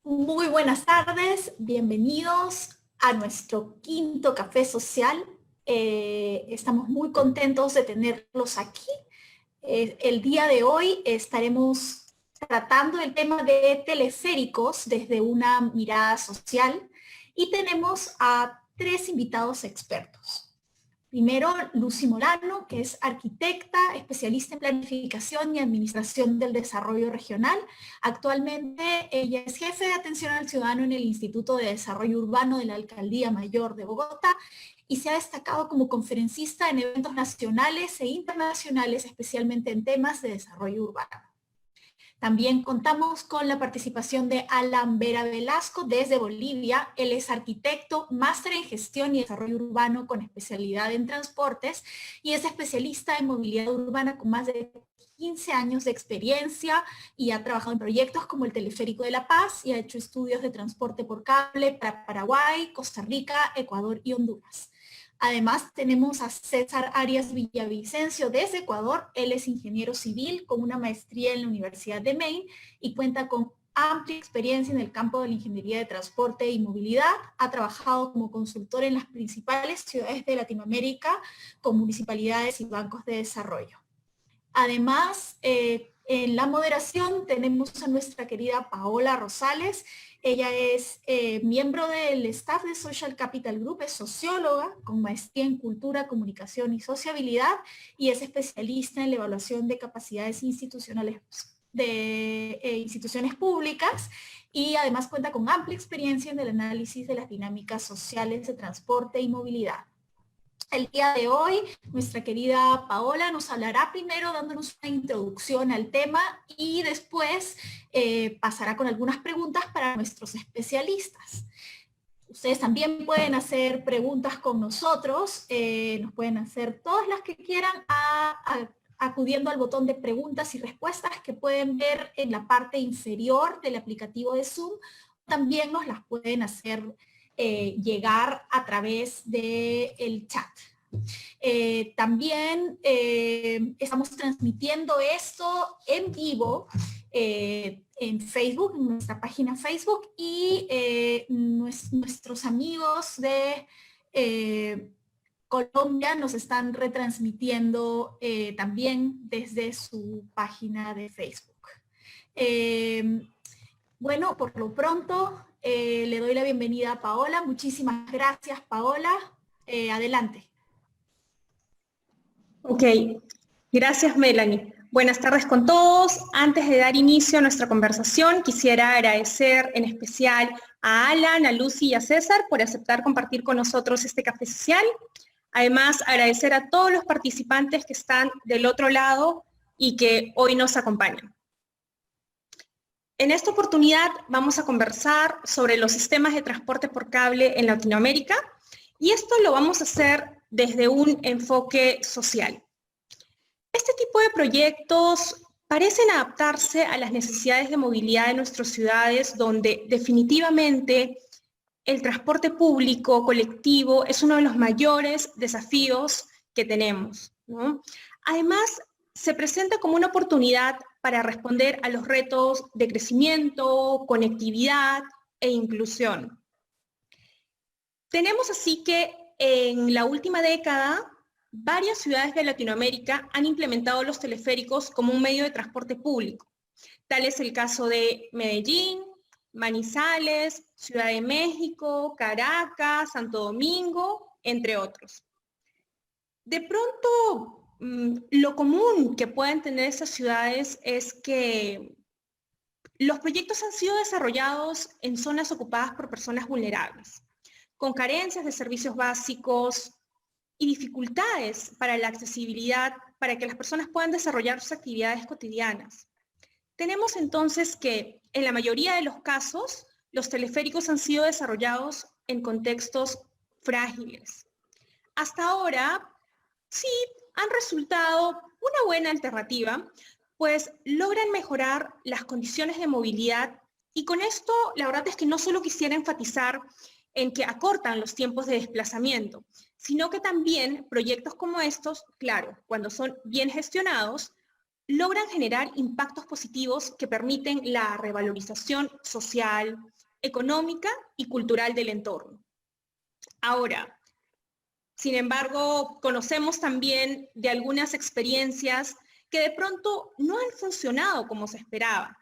Muy buenas tardes, bienvenidos a nuestro quinto café social. Estamos muy contentos de tenerlos aquí. El día de hoy estaremos tratando el tema de teleféricos desde una mirada social y tenemos a tres invitados expertos. Primero, Lucy Morano, que es arquitecta, especialista en planificación y administración del desarrollo regional. Actualmente ella es jefe de atención al ciudadano en el Instituto de Desarrollo Urbano de la Alcaldía Mayor de Bogotá y se ha destacado como conferencista en eventos nacionales e internacionales, especialmente en temas de desarrollo urbano. También contamos con la participación de Alan Vera Velasco desde Bolivia. Él es arquitecto, máster en gestión y desarrollo urbano con especialidad en transportes y es especialista en movilidad urbana con más de 15 años de experiencia y ha trabajado en proyectos como el Teleférico de La Paz y ha hecho estudios de transporte por cable para Paraguay, Costa Rica, Ecuador y Honduras. Además, tenemos a César Arias Villavicencio desde Ecuador. Él es ingeniero civil con una maestría en la Universidad de Maine y cuenta con amplia experiencia en el campo de la ingeniería de transporte y movilidad. Ha trabajado como consultor en las principales ciudades de Latinoamérica con municipalidades y bancos de desarrollo. Además, en la moderación tenemos a nuestra querida Paola Rosales. Ella es miembro del staff de Social Capital Group, es socióloga con maestría en cultura, comunicación y sociabilidad y es especialista en la evaluación de capacidades institucionales de instituciones públicas y además cuenta con amplia experiencia en el análisis de las dinámicas sociales de transporte y movilidad. El día de hoy, nuestra querida Paola nos hablará primero dándonos una introducción al tema y después pasará con algunas preguntas para nuestros especialistas. Ustedes también pueden hacer preguntas con nosotros, nos pueden hacer todas las que quieran acudiendo al botón de preguntas y respuestas que pueden ver en la parte inferior del aplicativo de Zoom. También nos las pueden hacer llegar a través del chat. También estamos transmitiendo esto en vivo en Facebook, en nuestra página Facebook y nuestros amigos de Colombia nos están retransmitiendo también desde su página de Facebook. Bueno, por lo pronto le doy la bienvenida a Paola. Muchísimas gracias, Paola. Adelante. Ok, gracias Melanie. Buenas tardes con todos. Antes de dar inicio a nuestra conversación, quisiera agradecer en especial a Alan, a Lucy y a César por aceptar compartir con nosotros este café social. Además, agradecer a todos los participantes que están del otro lado y que hoy nos acompañan. En esta oportunidad vamos a conversar sobre los sistemas de transporte por cable en Latinoamérica y esto lo vamos a hacer desde un enfoque social. Este tipo de proyectos parecen adaptarse a las necesidades de movilidad de nuestras ciudades, donde definitivamente el transporte público colectivo es uno de los mayores desafíos que tenemos, ¿no? Además, se presenta como una oportunidad para responder a los retos de crecimiento, conectividad e inclusión. Tenemos así que en la última década, varias ciudades de Latinoamérica han implementado los teleféricos como un medio de transporte público. Tal es el caso de Medellín, Manizales, Ciudad de México, Caracas, Santo Domingo, entre otros. De pronto, lo común que pueden tener estas ciudades es que los proyectos han sido desarrollados en zonas ocupadas por personas vulnerables, con carencias de servicios básicos y dificultades para la accesibilidad para que las personas puedan desarrollar sus actividades cotidianas. Tenemos entonces que, en la mayoría de los casos, los teleféricos han sido desarrollados en contextos frágiles. Hasta ahora, sí, han resultado una buena alternativa, pues logran mejorar las condiciones de movilidad y con esto la verdad es que no solo quisiera enfatizar en que acortan los tiempos de desplazamiento, sino que también proyectos como estos, claro, cuando son bien gestionados, logran generar impactos positivos que permiten la revalorización social, económica y cultural del entorno. Ahora, sin embargo, conocemos también de algunas experiencias que de pronto no han funcionado como se esperaba.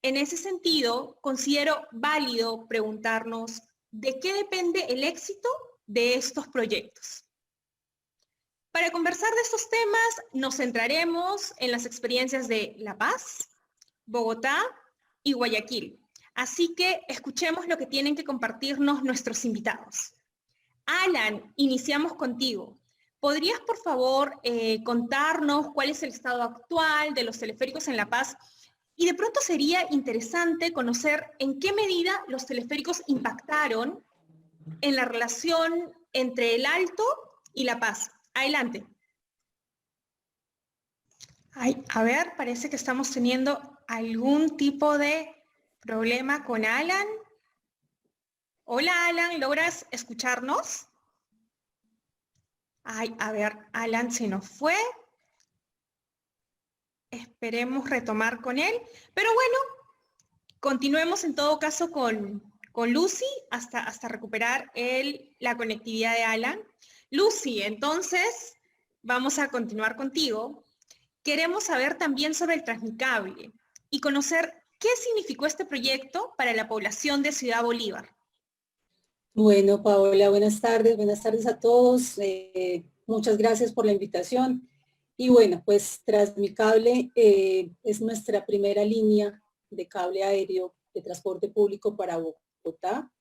En ese sentido, considero válido preguntarnos de qué depende el éxito de estos proyectos. Para conversar de estos temas, nos centraremos en las experiencias de La Paz, Bogotá y Guayaquil. Así que escuchemos lo que tienen que compartirnos nuestros invitados. Alan, iniciamos contigo. ¿Podrías, por favor, contarnos cuál es el estado actual de los teleféricos en La Paz? Y de pronto sería interesante conocer en qué medida los teleféricos impactaron en la relación entre el Alto y La Paz. Adelante. Ay, a ver, parece que estamos teniendo algún tipo de problema con Alan. Hola, Alan, ¿logras escucharnos? Ay, a ver, Alan se nos fue. Esperemos retomar con él. Pero bueno, continuemos en todo caso con Lucy hasta recuperar la conectividad de Alan. Lucy, entonces vamos a continuar contigo. Queremos saber también sobre el Transmicable y conocer qué significó este proyecto para la población de Ciudad Bolívar. Bueno, Paola, buenas tardes a todos. Muchas gracias por la invitación. Y bueno, pues Transmicable es nuestra primera línea de cable aéreo de transporte público para Bogotá.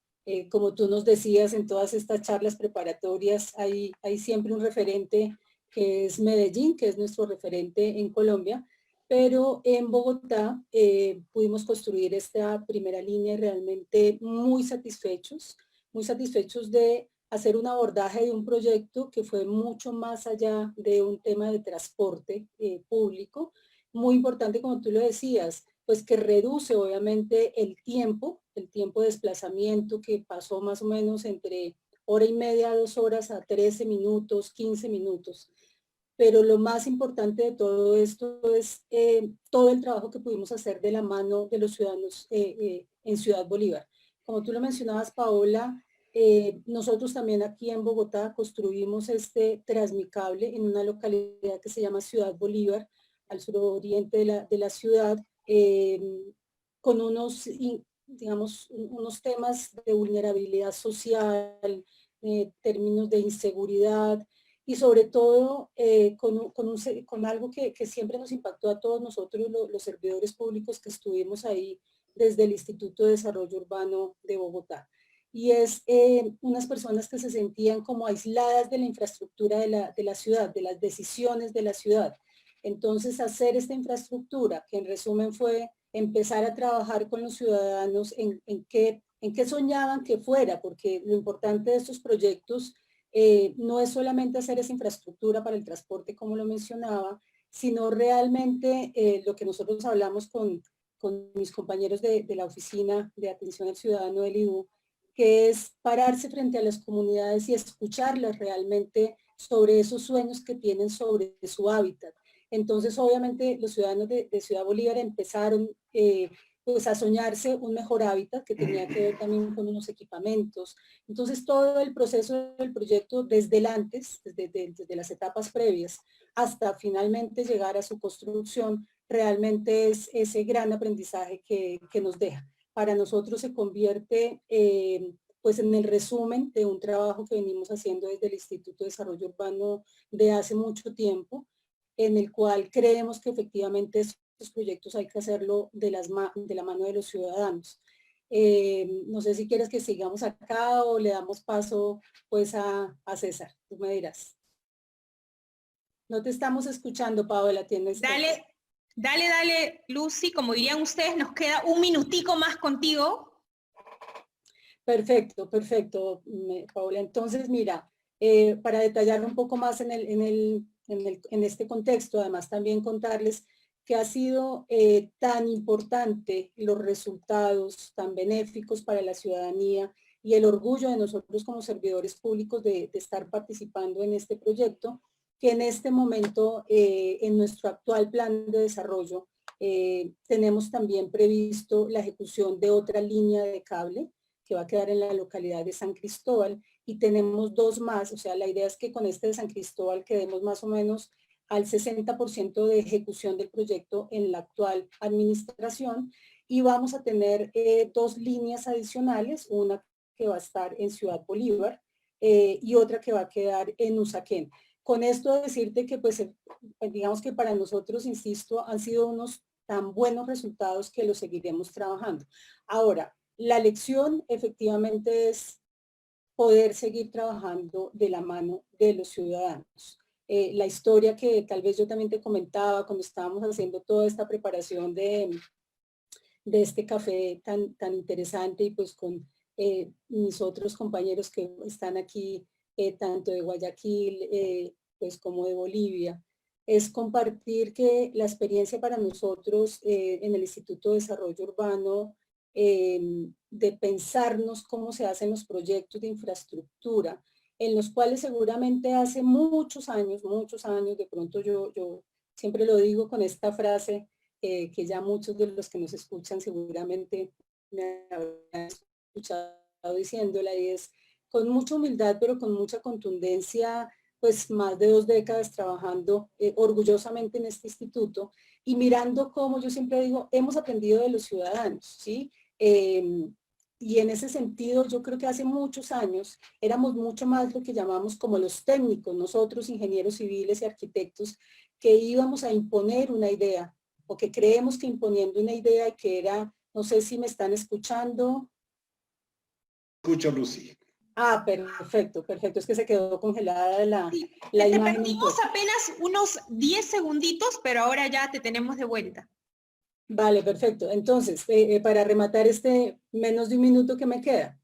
Como tú nos decías en todas estas charlas preparatorias, hay siempre un referente que es Medellín, que es nuestro referente en Colombia, pero en Bogotá pudimos construir esta primera línea y realmente muy satisfechos de hacer un abordaje de un proyecto que fue mucho más allá de un tema de transporte público, muy importante como tú lo decías, pues que reduce obviamente el tiempo de desplazamiento que pasó más o menos entre hora y media, 2 horas a 13 minutos, 15 minutos. Pero lo más importante de todo esto es todo el trabajo que pudimos hacer de la mano de los ciudadanos en Ciudad Bolívar. Como tú lo mencionabas, Paola, nosotros también aquí en Bogotá construimos este Transmicable en una localidad que se llama Ciudad Bolívar, al suroriente de la ciudad, con digamos, unos temas de vulnerabilidad social, términos de inseguridad, y sobre todo con algo que siempre nos impactó a todos nosotros, los servidores públicos que estuvimos ahí desde el Instituto de Desarrollo Urbano de Bogotá. Y es unas personas que se sentían como aisladas de la infraestructura de la ciudad, de las decisiones de la ciudad. Entonces, hacer esta infraestructura, que en resumen fue empezar a trabajar con los ciudadanos en qué soñaban que fuera, porque lo importante de estos proyectos no es solamente hacer esa infraestructura para el transporte, como lo mencionaba, sino realmente lo que nosotros hablamos con mis compañeros de la Oficina de Atención al Ciudadano del IDU, que es pararse frente a las comunidades y escucharlas realmente sobre esos sueños que tienen sobre su hábitat. Entonces, obviamente, los ciudadanos de Ciudad Bolívar empezaron pues a soñarse un mejor hábitat que tenía que ver también con unos equipamientos. Entonces, todo el proceso del proyecto desde el antes, desde las etapas previas, hasta finalmente llegar a su construcción, realmente es ese gran aprendizaje que nos deja. Para nosotros se convierte pues en el resumen de un trabajo que venimos haciendo desde el Instituto de Desarrollo Urbano de hace mucho tiempo, en el cual creemos que efectivamente estos proyectos hay que hacerlo de la mano de los ciudadanos. No sé si quieres que sigamos acá o le damos paso pues a César, tú me dirás. No te estamos escuchando, Paola, tienes... Dale, Lucy, como dirían ustedes, nos queda un minutico más contigo. Perfecto, Paola. Entonces, mira, para detallar un poco más en este contexto, además también contarles que ha sido tan importante los resultados tan benéficos para la ciudadanía y el orgullo de nosotros como servidores públicos de estar participando en este proyecto, que en este momento, en nuestro actual plan de desarrollo, tenemos también previsto la ejecución de otra línea de cable que va a quedar en la localidad de San Cristóbal, y tenemos dos más. O sea, la idea es que con este de San Cristóbal quedemos más o menos al 60% de ejecución del proyecto en la actual administración, y vamos a tener dos líneas adicionales, una que va a estar en Ciudad Bolívar y otra que va a quedar en Usaquén. Con esto decirte que pues digamos que para nosotros, insisto, han sido unos tan buenos resultados que los seguiremos trabajando. Ahora, la lección efectivamente es poder seguir trabajando de la mano de los ciudadanos. La historia que tal vez yo también te comentaba cuando estábamos haciendo toda esta preparación de este café tan interesante, y pues con mis otros compañeros que están aquí, tanto de Guayaquil pues como de Bolivia, es compartir que la experiencia para nosotros en el Instituto de Desarrollo Urbano, de pensarnos cómo se hacen los proyectos de infraestructura, en los cuales seguramente hace muchos años, de pronto yo siempre lo digo con esta frase, que ya muchos de los que nos escuchan seguramente me habrán escuchado diciéndola, y es con mucha humildad, pero con mucha contundencia, pues más de 2 décadas trabajando orgullosamente en este instituto, y mirando cómo, yo siempre digo, hemos aprendido de los ciudadanos, ¿sí? Y en ese sentido, yo creo que hace muchos años éramos mucho más lo que llamamos como los técnicos, nosotros ingenieros civiles y arquitectos, que íbamos a imponer una idea, o que creemos que imponiendo una idea, y que era, no sé si me están escuchando. Escucho, Lucy. Ah, perfecto, es que se quedó congelada Sí, la te imagen. perdimos apenas unos 10 segunditos, pero ahora ya te tenemos de vuelta. Vale, perfecto. Entonces, para rematar este menos de un minuto que me queda,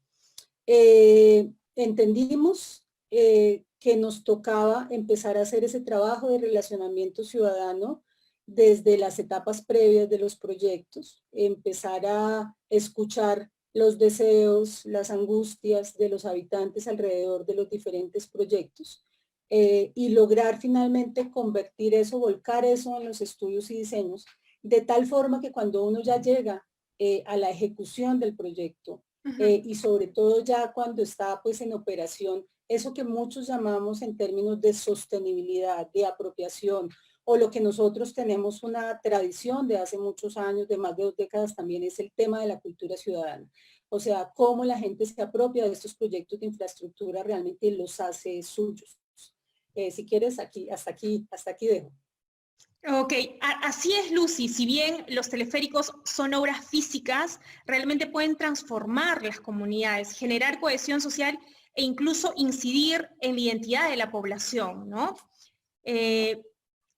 entendimos que nos tocaba empezar a hacer ese trabajo de relacionamiento ciudadano desde las etapas previas de los proyectos, empezar a escuchar los deseos, las angustias de los habitantes alrededor de los diferentes proyectos, y lograr finalmente convertir eso, volcar eso en los estudios y diseños, de tal forma que cuando uno ya llega a la ejecución del proyecto, y sobre todo ya cuando está pues en operación, eso que muchos llamamos en términos de sostenibilidad, de apropiación, o lo que nosotros tenemos una tradición de hace muchos años, de más de 2 décadas también, es el tema de la cultura ciudadana. O sea, cómo la gente se apropia de estos proyectos de infraestructura realmente y los hace suyos. Si quieres, hasta aquí dejo. Ok, así es, Lucy. Si bien los teleféricos son obras físicas, realmente pueden transformar las comunidades, generar cohesión social e incluso incidir en la identidad de la población, ¿no?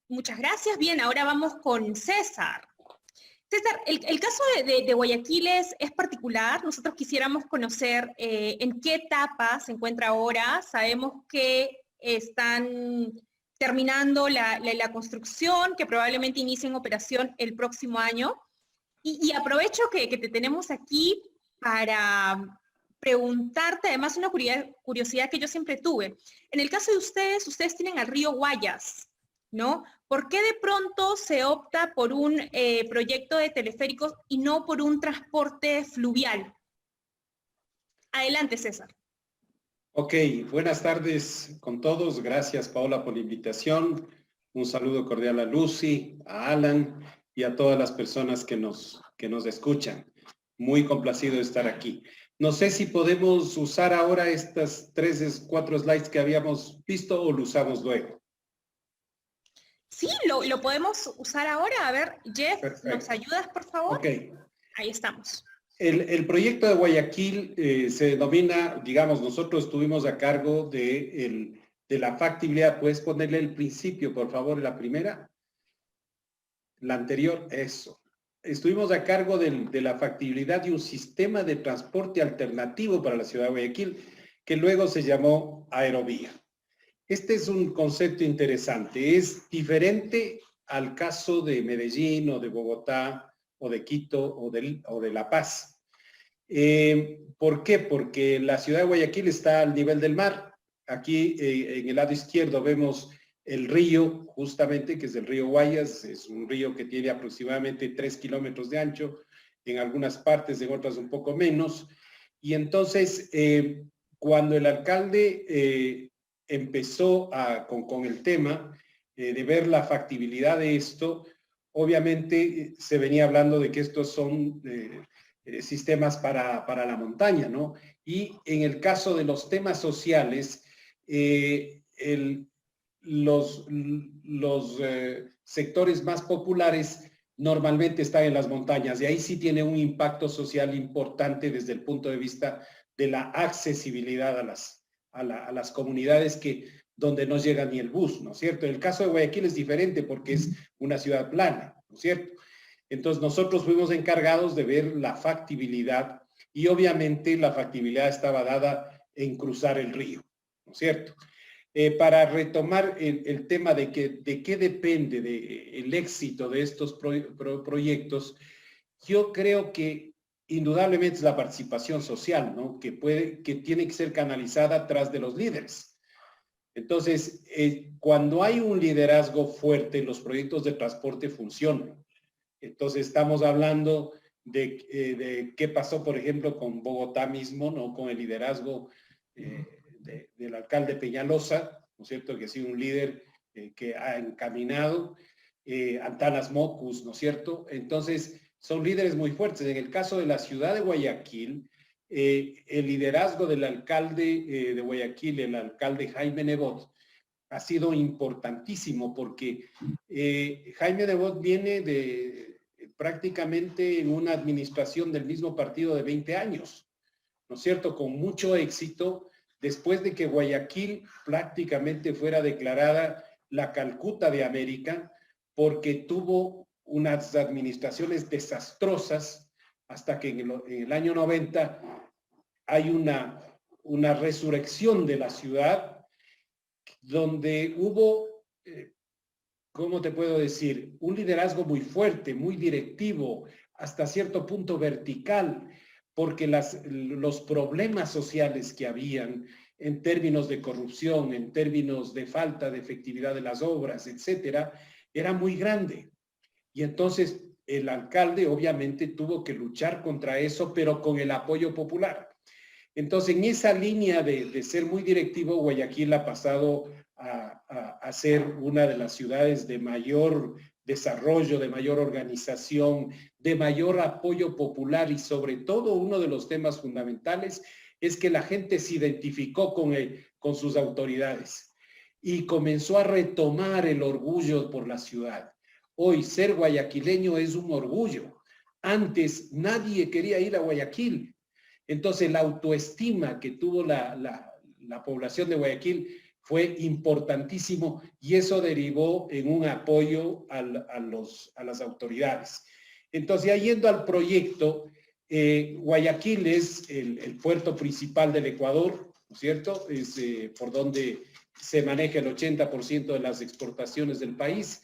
Muchas gracias. Bien, ahora vamos con César. César, el caso de Guayaquil es particular. Nosotros quisiéramos conocer en qué etapa se encuentra ahora. Sabemos que están terminando la construcción, que probablemente inicien operación el próximo año. Y aprovecho que te tenemos aquí para preguntarte, además, una curiosidad que yo siempre tuve. En el caso de ustedes tienen al río Guayas, ¿no? ¿Por qué de pronto se opta por un proyecto de teleféricos y no por un transporte fluvial? Adelante, César. Ok, buenas tardes con todos. Gracias, Paola, por la invitación. Un saludo cordial a Lucy, a Alan y a todas las personas que nos escuchan. Muy complacido de estar aquí. No sé si podemos usar ahora estas 4 slides que habíamos visto o lo usamos luego. Sí, lo podemos usar ahora. A ver, Jeff, Perfecto. ¿nos ayudas, por favor? Ok. Ahí estamos. El proyecto de Guayaquil se denomina, digamos, nosotros estuvimos a cargo de la factibilidad. ¿Puedes ponerle el principio, por favor, la primera? La anterior, eso. Estuvimos a cargo de la factibilidad de un sistema de transporte alternativo para la ciudad de Guayaquil, que luego se llamó Aerovía. Este es un concepto interesante. Es diferente al caso de Medellín o de Bogotá o de Quito o de La Paz. ¿Por qué? Porque la ciudad de Guayaquil está al nivel del mar. Aquí en el lado izquierdo vemos el río, justamente, que es el río Guayas, es un río que tiene aproximadamente 3 kilómetros de ancho, en algunas partes, en otras un poco menos. Y entonces, cuando el alcalde empezó con el tema de ver la factibilidad de esto, obviamente se venía hablando de que estos son sistemas para la montaña, ¿no? Y en el caso de los temas sociales, los sectores más populares normalmente están en las montañas y ahí sí tiene un impacto social importante desde el punto de vista de la accesibilidad a las comunidades donde no llega ni el bus, ¿no es cierto? El caso de Guayaquil es diferente porque es una ciudad plana, ¿no es cierto? Entonces nosotros fuimos encargados de ver la factibilidad y obviamente la factibilidad estaba dada en cruzar el río, ¿no es cierto? Para retomar el tema de qué depende el éxito de estos proyectos, yo creo que indudablemente es la participación social, ¿no? Que tiene que ser canalizada a través de los líderes. Entonces, cuando hay un liderazgo fuerte, los proyectos de transporte funcionan. Entonces, estamos hablando de qué pasó, por ejemplo, con Bogotá mismo, ¿no? Con el liderazgo del alcalde Peñalosa, ¿no es cierto? Que ha sido un líder que ha encaminado, Antanas Mocus, ¿no es cierto? Entonces, son líderes muy fuertes. En el caso de la ciudad de Guayaquil, el liderazgo del alcalde de Guayaquil, el alcalde Jaime Nebot, ha sido importantísimo porque Jaime Nebot viene prácticamente en una administración del mismo partido de 20 años, ¿no es cierto? Con mucho éxito, después de que Guayaquil prácticamente fuera declarada la Calcuta de América, porque tuvo unas administraciones desastrosas, hasta que en el año 90 hay una resurrección de la ciudad, donde hubo, ¿cómo te puedo decir? Un liderazgo muy fuerte, muy directivo, hasta cierto punto vertical, porque los problemas sociales que habían en términos de corrupción, en términos de falta de efectividad de las obras, etcétera, era muy grande. Y entonces el alcalde obviamente tuvo que luchar contra eso, pero con el apoyo popular. Entonces, en esa línea de ser muy directivo, Guayaquil ha pasado a ser una de las ciudades de mayor desarrollo, de mayor organización, de mayor apoyo popular y sobre todo uno de los temas fundamentales es que la gente se identificó con sus autoridades y comenzó a retomar el orgullo por la ciudad. Hoy ser guayaquileño es un orgullo. Antes nadie quería ir a Guayaquil. Entonces la autoestima que tuvo la población de Guayaquil fue importantísimo y eso derivó en un apoyo a las autoridades. Entonces, ya yendo al proyecto, Guayaquil es el puerto principal del Ecuador, ¿no es cierto? Es por donde se maneja el 80% de las exportaciones del país.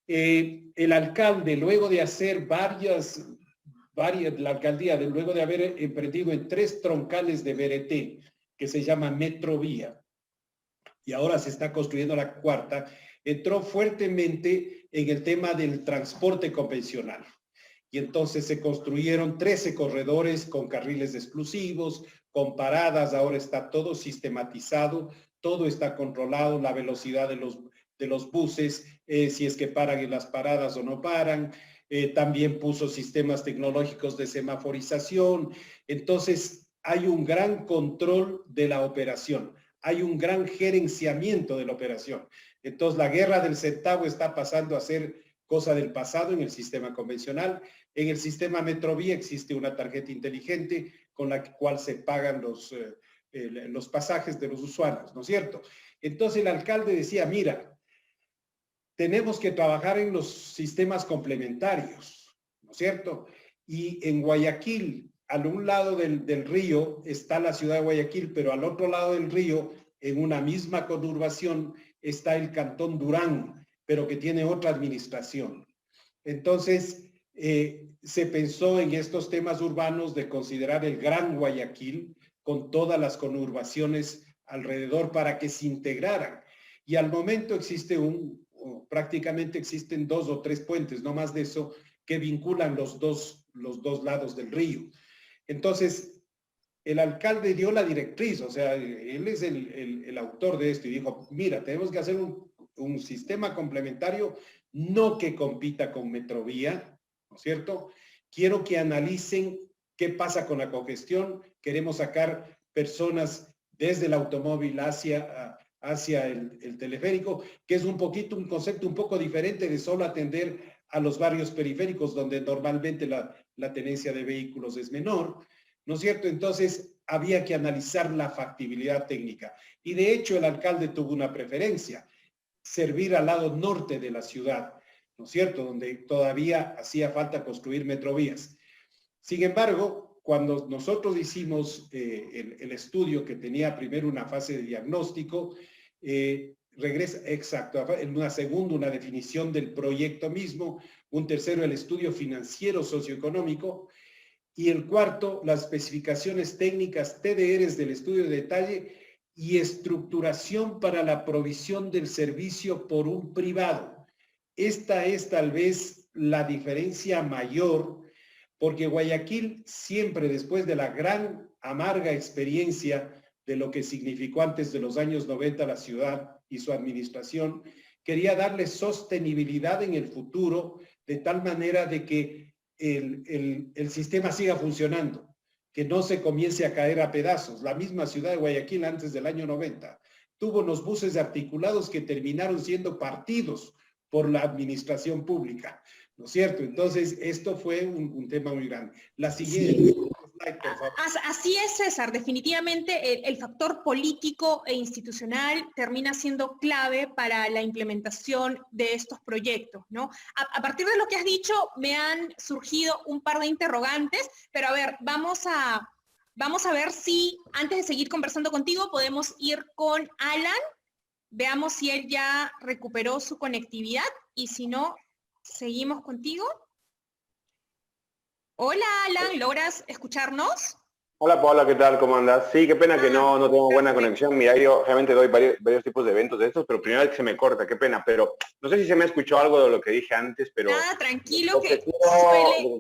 El alcalde, luego de hacer la alcaldía, luego de haber emprendido en 3 troncales de BRT, que se llama Metrovía, y ahora se está construyendo la 4ª, entró fuertemente en el tema del transporte convencional. Y entonces se construyeron 13 corredores con carriles exclusivos, con paradas, ahora está todo sistematizado, todo está controlado, la velocidad de los buses, si es que paran en las paradas o no paran. También puso sistemas tecnológicos de semaforización. Entonces hay un gran control de la operación. Hay un gran gerenciamiento de la operación. Entonces, la guerra del centavo está pasando a ser cosa del pasado en el sistema convencional. En el sistema Metrovía existe una tarjeta inteligente con la cual se pagan los pasajes de los usuarios, ¿no es cierto? Entonces, el alcalde decía, mira, tenemos que trabajar en los sistemas complementarios, ¿no es cierto? Y en Guayaquil, al un lado del río está la ciudad de Guayaquil, pero al otro lado del río, en una misma conurbación, está el Cantón Durán, pero que tiene otra administración. Entonces, se pensó en estos temas urbanos de considerar el Gran Guayaquil con todas las conurbaciones alrededor para que se integraran. y al momento existe prácticamente existen 2 o 3 puentes, no más de eso, que vinculan los dos lados del río. Entonces, el alcalde dio la directriz, o sea, él es el autor de esto y dijo, mira, tenemos que hacer un sistema complementario, no que compita con Metrovía, ¿no es cierto? Quiero que analicen qué pasa con la congestión, queremos sacar personas desde el automóvil hacia el teleférico, que es un concepto un poco diferente de solo atender a los barrios periféricos, donde normalmente la tenencia de vehículos es menor, ¿no es cierto? Entonces, había que analizar la factibilidad técnica. Y de hecho, el alcalde tuvo una preferencia, servir al lado norte de la ciudad, ¿no es cierto? Donde todavía hacía falta construir metrovías. Sin embargo, cuando nosotros hicimos el estudio que tenía primero una fase de diagnóstico, regresa, exacto, en una segunda una definición del proyecto mismo, un tercero el estudio financiero socioeconómico y el cuarto las especificaciones técnicas TDRs del estudio de detalle y estructuración para la provisión del servicio por un privado. Esta es tal vez la diferencia mayor, porque Guayaquil siempre, después de la gran amarga experiencia de lo que significó antes de los años 90 la ciudad y su administración, quería darle sostenibilidad en el futuro de tal manera de que el sistema siga funcionando, que no se comience a caer a pedazos. La misma ciudad de Guayaquil antes del año 90 tuvo unos buses articulados que terminaron siendo partidos por la administración pública, ¿no es cierto? Entonces, esto fue un tema muy grande. La siguiente slide, por favor. Así es, César. Definitivamente el factor político e institucional termina siendo clave para la implementación de estos proyectos, ¿no? A partir de lo que has dicho, me han surgido un par de interrogantes, pero a ver, vamos a ver si antes de seguir conversando contigo podemos ir con Alan. Veamos si él ya recuperó su conectividad y si no, seguimos contigo. Hola, Alan, ¿logras escucharnos? Hola Paola, ¿qué tal? ¿Cómo andas? Sí, qué pena que no tengo buena conexión. Mira, yo realmente doy varios tipos de eventos de estos, pero primera vez que se me corta, qué pena. Pero no sé si se me escuchó algo de lo que dije antes, pero... Nada, tranquilo, que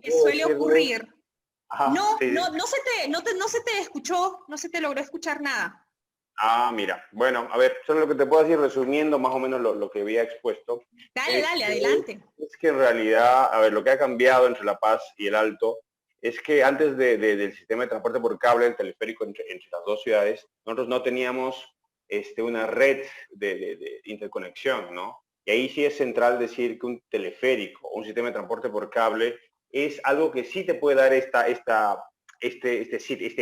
que suele ocurrir. Ajá, No, sí. no se te escuchó, no se te logró escuchar nada. Ah, mira. Bueno, a ver, solo lo que te puedo decir, resumiendo más o menos lo que había expuesto. Dale, adelante. Es que en realidad, a ver, lo que ha cambiado entre La Paz y el Alto es que antes del sistema de transporte por cable, el teleférico entre las dos ciudades, nosotros no teníamos una red de interconexión, ¿no? Y ahí sí es central decir que un teleférico o un sistema de transporte por cable es algo que sí te puede dar este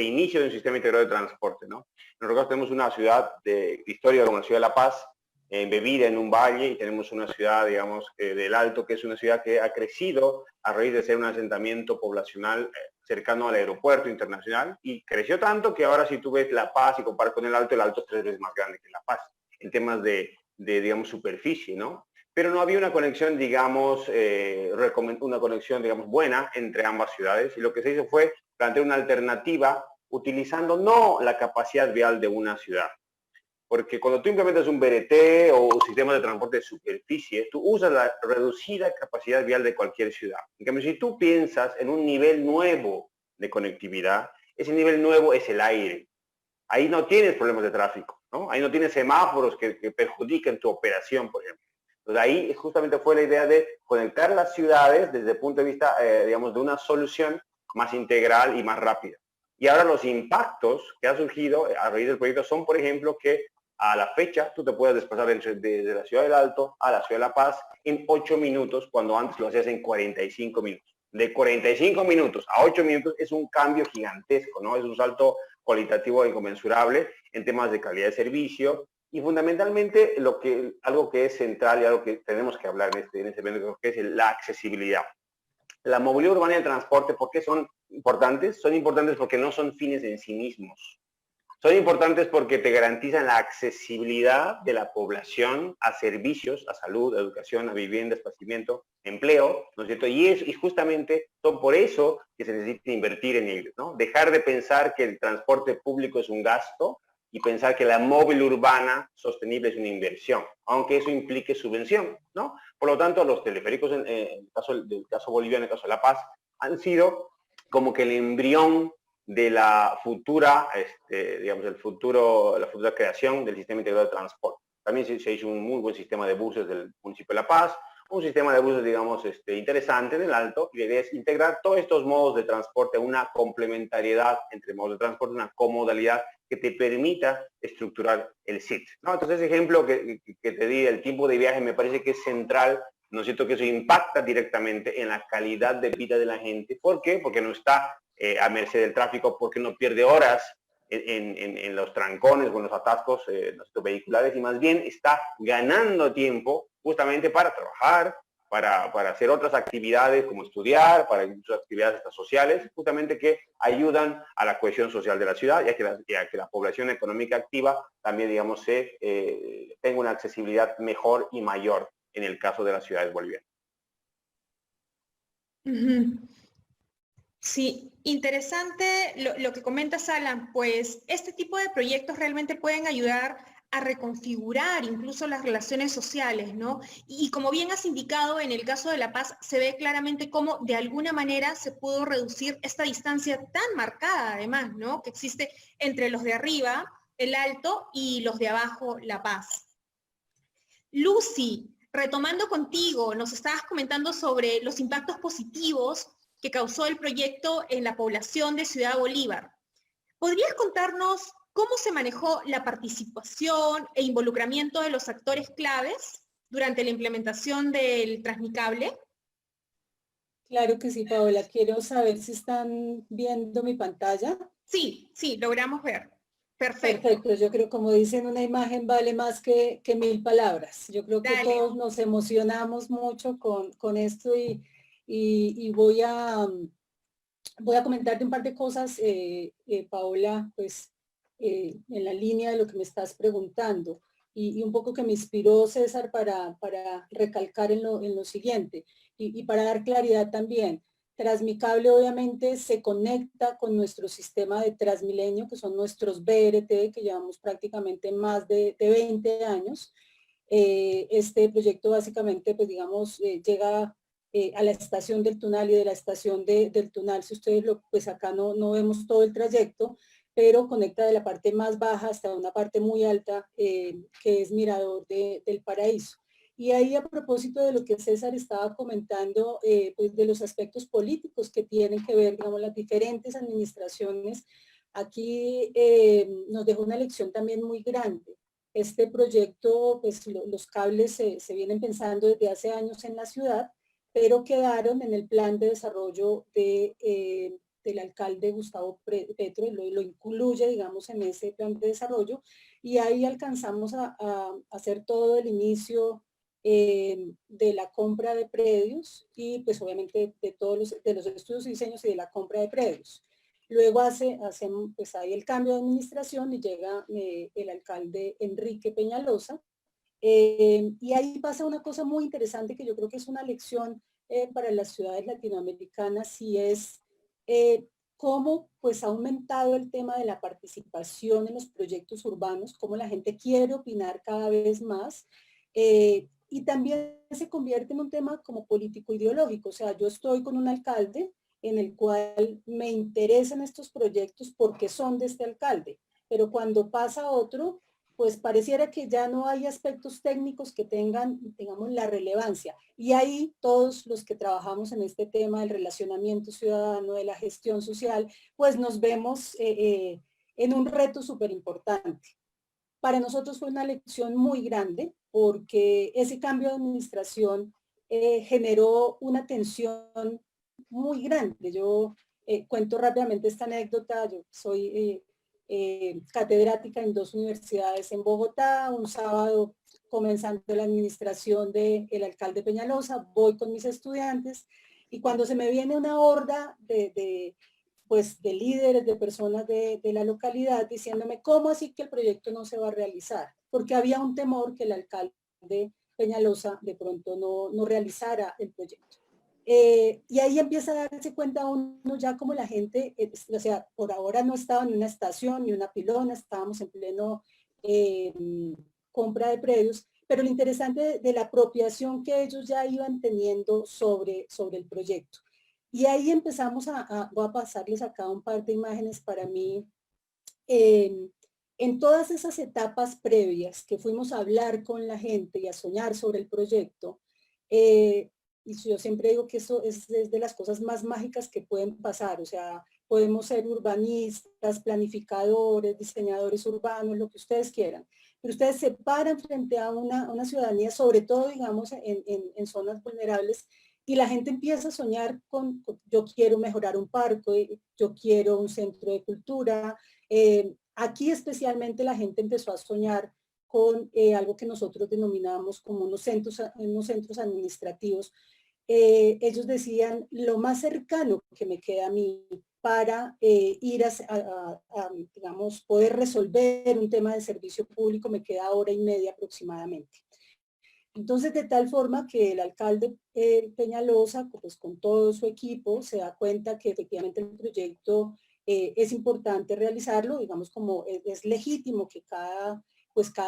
inicio de un sistema integrado de transporte, ¿no? Nosotros tenemos una ciudad de historia como la ciudad de La Paz, embebida en un valle, y tenemos una ciudad, digamos, del Alto, que es una ciudad que ha crecido a raíz de ser un asentamiento poblacional cercano al aeropuerto internacional, y creció tanto que ahora si tú ves La Paz y comparas con el Alto es 3 veces más grande que La Paz, en temas de digamos, superficie, ¿no? Pero no había una conexión, digamos, buena entre ambas ciudades, y lo que se hizo fue plantear una alternativa utilizando no la capacidad vial de una ciudad. Porque cuando tú implementas un BRT o un sistema de transporte de superficie, tú usas la reducida capacidad vial de cualquier ciudad. En cambio, si tú piensas en un nivel nuevo de conectividad, ese nivel nuevo es el aire. Ahí no tienes problemas de tráfico, ¿no? Ahí no tienes semáforos que perjudiquen tu operación, por ejemplo. Entonces ahí justamente fue la idea de conectar las ciudades desde el punto de vista, digamos, de una solución más integral y más rápida. Y ahora los impactos que han surgido a raíz del proyecto son, por ejemplo, que a la fecha tú te puedes desplazar desde la ciudad del Alto a la ciudad de La Paz en 8 minutos, cuando antes lo hacías en 45 minutos. De 45 minutos a 8 minutos es un cambio gigantesco, ¿no? Es un salto cualitativo e inconmensurable en temas de calidad de servicio, y fundamentalmente algo que es central y algo que tenemos que hablar en este evento, que es la accesibilidad. La movilidad urbana y el transporte, ¿por qué son importantes? Son importantes porque no son fines en sí mismos. Son importantes porque te garantizan la accesibilidad de la población a servicios, a salud, a educación, a vivienda, a esparcimiento, empleo, ¿no es cierto? Y justamente son por eso que se necesita invertir en ellos, ¿no? Dejar de pensar que el transporte público es un gasto y pensar que la móvil urbana sostenible es una inversión, aunque eso implique subvención, ¿no? Por lo tanto, los teleféricos, en el caso boliviano, en el caso de La Paz, han sido como que el embrión de la futura, digamos, la futura creación del sistema integrado de transporte. También se hizo un muy buen sistema de buses del municipio de La Paz, un sistema de buses, digamos, interesante en el Alto, y la idea es integrar todos estos modos de transporte, una complementariedad entre modos de transporte, una comodalidad que te permita estructurar el sitio, ¿no? Entonces, ese ejemplo que te di, el tiempo de viaje, me parece que es central, ¿no es cierto?, que eso impacta directamente en la calidad de vida de la gente. ¿Por qué? Porque no está a merced del tráfico, porque no pierde horas en los trancones o en los atascos vehiculares, y más bien está ganando tiempo justamente para trabajar, para hacer otras actividades como estudiar, para incluso actividades sociales, justamente que ayudan a la cohesión social de la ciudad y a que la población económica activa también, digamos, tenga una accesibilidad mejor y mayor en el caso de las ciudades bolivianas. Sí, interesante lo que comentas, Alan, pues este tipo de proyectos realmente pueden ayudar a reconfigurar incluso las relaciones sociales, ¿no? Y como bien has indicado, en el caso de La Paz se ve claramente cómo de alguna manera se pudo reducir esta distancia tan marcada, además, ¿no?, que existe entre los de arriba, el Alto, y los de abajo, La Paz. Lucy, retomando contigo, nos estabas comentando sobre los impactos positivos que causó el proyecto en la población de Ciudad Bolívar. ¿Podrías contarnos cómo se manejó la participación e involucramiento de los actores claves durante la implementación del Transmicable? Claro que sí, Paola. Quiero saber si están viendo mi pantalla. Sí, logramos ver. Perfecto. Perfecto. Yo creo, como dicen, una imagen vale más que 1000 palabras. Yo creo que Dale. todos nos emocionamos mucho con esto y voy a comentarte un par de cosas, Paola, pues en la línea de lo que me estás preguntando y un poco que me inspiró César para recalcar en lo siguiente y para dar claridad también. Transmicable obviamente se conecta con nuestro sistema de Transmilenio, que son nuestros BRT, que llevamos prácticamente más de 20 años. Este proyecto básicamente, pues digamos, llega a la estación del Tunal, y de la estación del Tunal, si ustedes pues acá no vemos todo el trayecto, pero conecta de la parte más baja hasta una parte muy alta, que es Mirador del Paraíso. Y ahí, a propósito de lo que César estaba comentando, pues de los aspectos políticos que tienen que ver, digamos, las diferentes administraciones, aquí nos dejó una lección también muy grande. Este proyecto, pues los cables se vienen pensando desde hace años en la ciudad, pero quedaron en el plan de desarrollo del alcalde Gustavo Petro, lo incluye, digamos, en ese plan de desarrollo, y ahí alcanzamos a hacer todo el inicio de la compra de predios y pues obviamente de todos los estudios y diseños y de la compra de predios. Luego hacemos pues ahí el cambio de administración y llega el alcalde Enrique Peñalosa, y ahí pasa una cosa muy interesante que yo creo que es una lección para las ciudades latinoamericanas, y es cómo pues ha aumentado el tema de la participación en los proyectos urbanos, cómo la gente quiere opinar cada vez más, y también se convierte en un tema como político ideológico. O sea, yo estoy con un alcalde en el cual me interesan estos proyectos porque son de este alcalde, pero cuando pasa otro, pues pareciera que ya no hay aspectos técnicos que tengan, digamos, la relevancia. Y ahí todos los que trabajamos en este tema del relacionamiento ciudadano, de la gestión social, pues nos vemos en un reto súper importante. Para nosotros fue una lección muy grande porque ese cambio de administración generó una tensión muy grande. Yo cuento rápidamente esta anécdota. Yo soy catedrática en 2 universidades en Bogotá. Un sábado, comenzando la administración del alcalde Peñalosa, voy con mis estudiantes y cuando se me viene una horda pues de líderes, de personas de la localidad diciéndome, ¿cómo así que el proyecto no se va a realizar? Porque había un temor que el alcalde Peñalosa de pronto no realizara el proyecto. Y ahí empieza a darse cuenta uno ya como la gente, o sea, por ahora no estaba en una estación ni una pilona, estábamos en pleno compra de predios, pero lo interesante de la apropiación que ellos ya iban teniendo sobre el proyecto. Y ahí empezamos voy a pasarles acá un par de imágenes para mí. En todas esas etapas previas que fuimos a hablar con la gente y a soñar sobre el proyecto, y yo siempre digo que eso es de las cosas más mágicas que pueden pasar, o sea, podemos ser urbanistas, planificadores, diseñadores urbanos, lo que ustedes quieran, pero ustedes se paran frente a una ciudadanía, sobre todo, digamos, en zonas vulnerables, y la gente empieza a soñar yo quiero mejorar un parque, yo quiero un centro de cultura. Aquí especialmente la gente empezó a soñar con algo que nosotros denominamos como unos centros administrativos. Ellos decían, lo más cercano que me queda a mí para ir digamos, poder resolver un tema de servicio público me queda 1 hora y media aproximadamente. Entonces, de tal forma que el alcalde Peñalosa, pues con todo su equipo, se da cuenta que efectivamente el proyecto es importante realizarlo, digamos como es legítimo que cada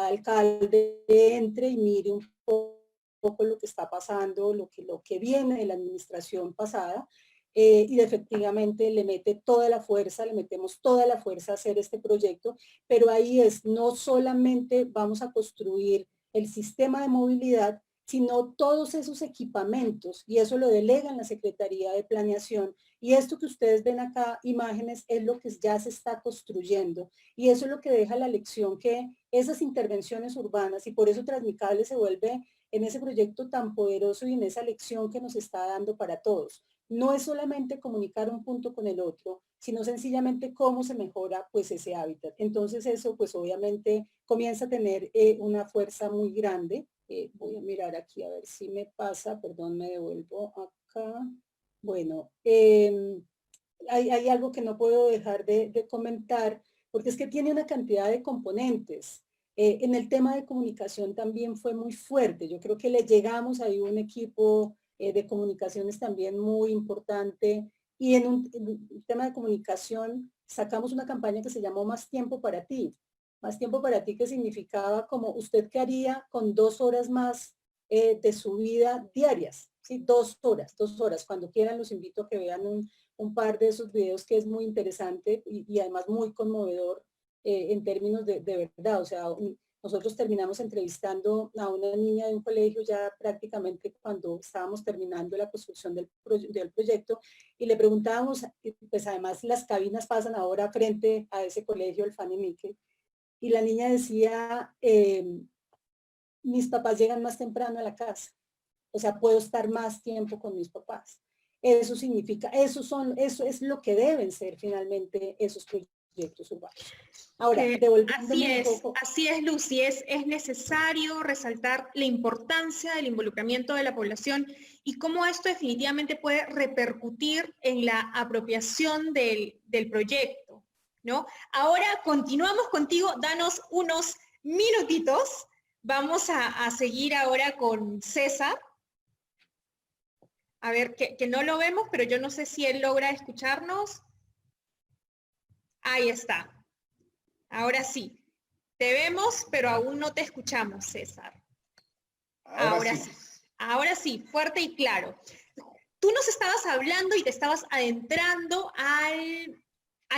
alcalde entre y mire un poco lo que está pasando, lo que viene de la administración pasada, y efectivamente le mete toda la fuerza, le metemos toda la fuerza a hacer este proyecto, pero ahí no solamente vamos a construir el sistema de movilidad, sino todos esos equipamientos, y eso lo delega en la Secretaría de Planeación. Y esto que ustedes ven acá, imágenes, es lo que ya se está construyendo. Y eso es lo que deja la lección que esas intervenciones urbanas, y por eso Transmicable se vuelve en ese proyecto tan poderoso y en esa lección que nos está dando para todos. No es solamente comunicar un punto con el otro, sino sencillamente cómo se mejora pues ese hábitat. Entonces eso pues obviamente comienza a tener una fuerza muy grande. Voy a mirar aquí a ver si me pasa, perdón, me devuelvo acá. Bueno, hay algo que no puedo dejar de comentar, porque es que tiene una cantidad de componentes. En el tema de comunicación también fue muy fuerte. Yo creo que le llegamos ahí un equipo de comunicaciones también muy importante. Y en un tema de comunicación sacamos una campaña que se llamó Más Tiempo para Ti. Más Tiempo para Ti, que significaba como usted qué haría con 2 horas más de su vida diarias. ¿Sí? 2 horas, 2 horas. Cuando quieran los invito a que vean un par de esos videos que es muy interesante y además muy conmovedor en términos de verdad. O sea, nosotros terminamos entrevistando a una niña de un colegio ya prácticamente cuando estábamos terminando la construcción del proyecto y le preguntábamos, pues además las cabinas pasan ahora frente a ese colegio, el Fanny Mickey, y la niña decía, mis papás llegan más temprano a la casa, o sea, puedo estar más tiempo con mis papás. Eso significa, eso es lo que deben ser finalmente esos proyectos urbanos. Ahora, así es, Lucy, es necesario resaltar la importancia del involucramiento de la población y cómo esto definitivamente puede repercutir en la apropiación del proyecto, ¿no? Ahora continuamos contigo, danos unos minutitos, vamos a seguir ahora con César. A ver, que no lo vemos, pero yo no sé si él logra escucharnos. Ahí está. Ahora sí. Te vemos, pero aún no te escuchamos, César. Ahora sí. Ahora sí, fuerte y claro. Tú nos estabas hablando y te estabas adentrando a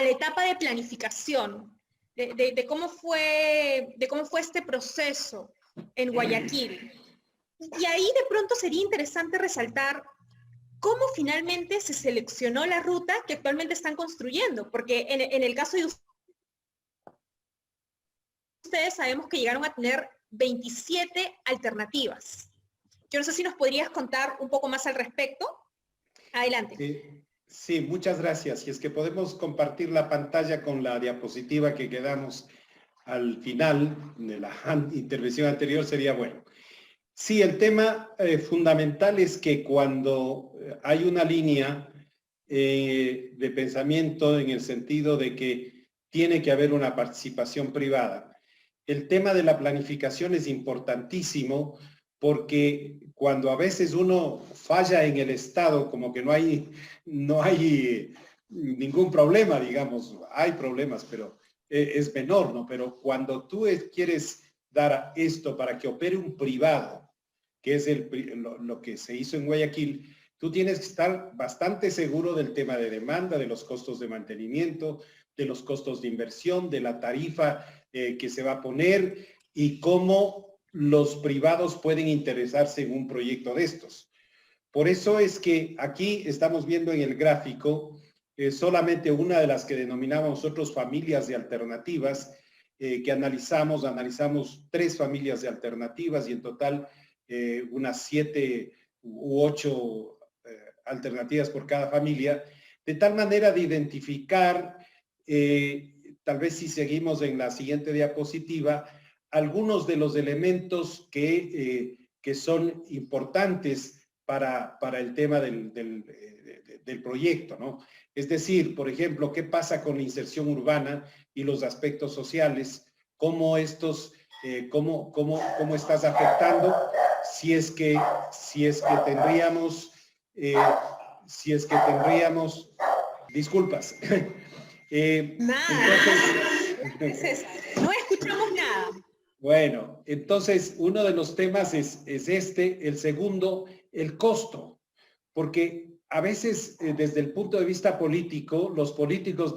la etapa de planificación, de cómo fue este proceso en Guayaquil. Y ahí de pronto sería interesante resaltar cómo finalmente se seleccionó la ruta que actualmente están construyendo, porque en el caso de ustedes sabemos que llegaron a tener 27 alternativas. Yo no sé si nos podrías contar un poco más al respecto. Adelante. Sí, muchas gracias. Y es que podemos compartir la pantalla con la diapositiva que quedamos al final de la intervención anterior, sería bueno. Sí, el tema fundamental es que cuando hay una línea de pensamiento en el sentido de que tiene que haber una participación privada, el tema de la planificación es importantísimo porque cuando a veces uno falla en el Estado, como que no hay ningún problema, digamos, hay problemas, pero es menor, ¿no? Pero cuando tú quieres dar esto para que opere un privado, que es lo que se hizo en Guayaquil, tú tienes que estar bastante seguro del tema de demanda, de los costos de mantenimiento, de los costos de inversión, de la tarifa que se va a poner y cómo los privados pueden interesarse en un proyecto de estos. Por eso es que aquí estamos viendo en el gráfico solamente una de las que denominamos nosotros familias de alternativas, que analizamos 3 familias de alternativas y en total unas 7 u 8 alternativas por cada familia, de tal manera de identificar, tal vez si seguimos en la siguiente diapositiva, algunos de los elementos que son importantes para el tema del proyecto, ¿no? Es decir, por ejemplo, ¿qué pasa con la inserción urbana y los aspectos sociales? ¿Cómo cómo estás afectando? Si es que tendríamos, disculpas. Nada. Entonces, no escuchamos nada. Bueno, entonces uno de los temas es este. El segundo, el costo, porque a veces desde el punto de vista político, los políticos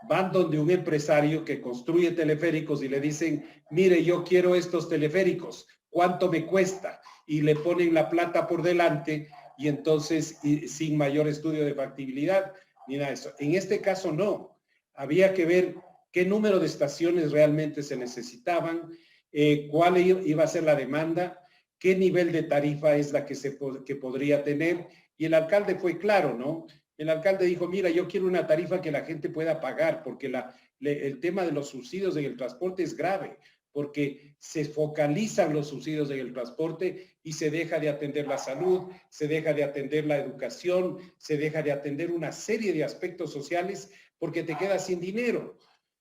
van donde un empresario que construye teleféricos y le dicen, mire, yo quiero estos teleféricos, ¿cuánto me cuesta? Y le ponen la plata por delante y entonces sin mayor estudio de factibilidad, ni nada de eso. En este caso no, había que ver qué número de estaciones realmente se necesitaban, cuál iba a ser la demanda, qué nivel de tarifa es la que podría tener. Y el alcalde fue claro, ¿no? El alcalde dijo, mira, yo quiero una tarifa que la gente pueda pagar, porque el tema de los subsidios en el transporte es grave, porque se focalizan los subsidios en el transporte y se deja de atender la salud, se deja de atender la educación, se deja de atender una serie de aspectos sociales porque te quedas sin dinero.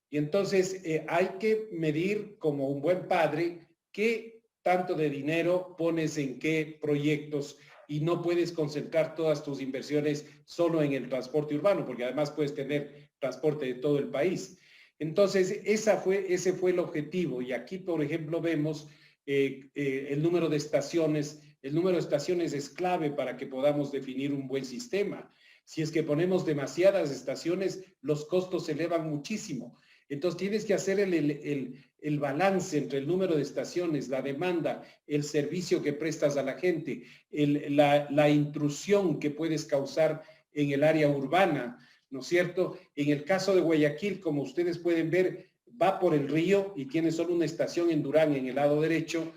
Y entonces hay que medir como un buen padre qué tanto de dinero pones en qué proyectos y no puedes concentrar todas tus inversiones solo en el transporte urbano, porque además puedes tener transporte de todo el país. Entonces, ese fue el objetivo. Y aquí, por ejemplo, vemos el número de estaciones. El número de estaciones es clave para que podamos definir un buen sistema. Si es que ponemos demasiadas estaciones, los costos se elevan muchísimo. Entonces tienes que hacer el balance entre el número de estaciones, la demanda, el servicio que prestas a la gente, la intrusión que puedes causar en el área urbana, ¿no es cierto? En el caso de Guayaquil, como ustedes pueden ver, va por el río y tiene solo una estación en Durán en el lado derecho,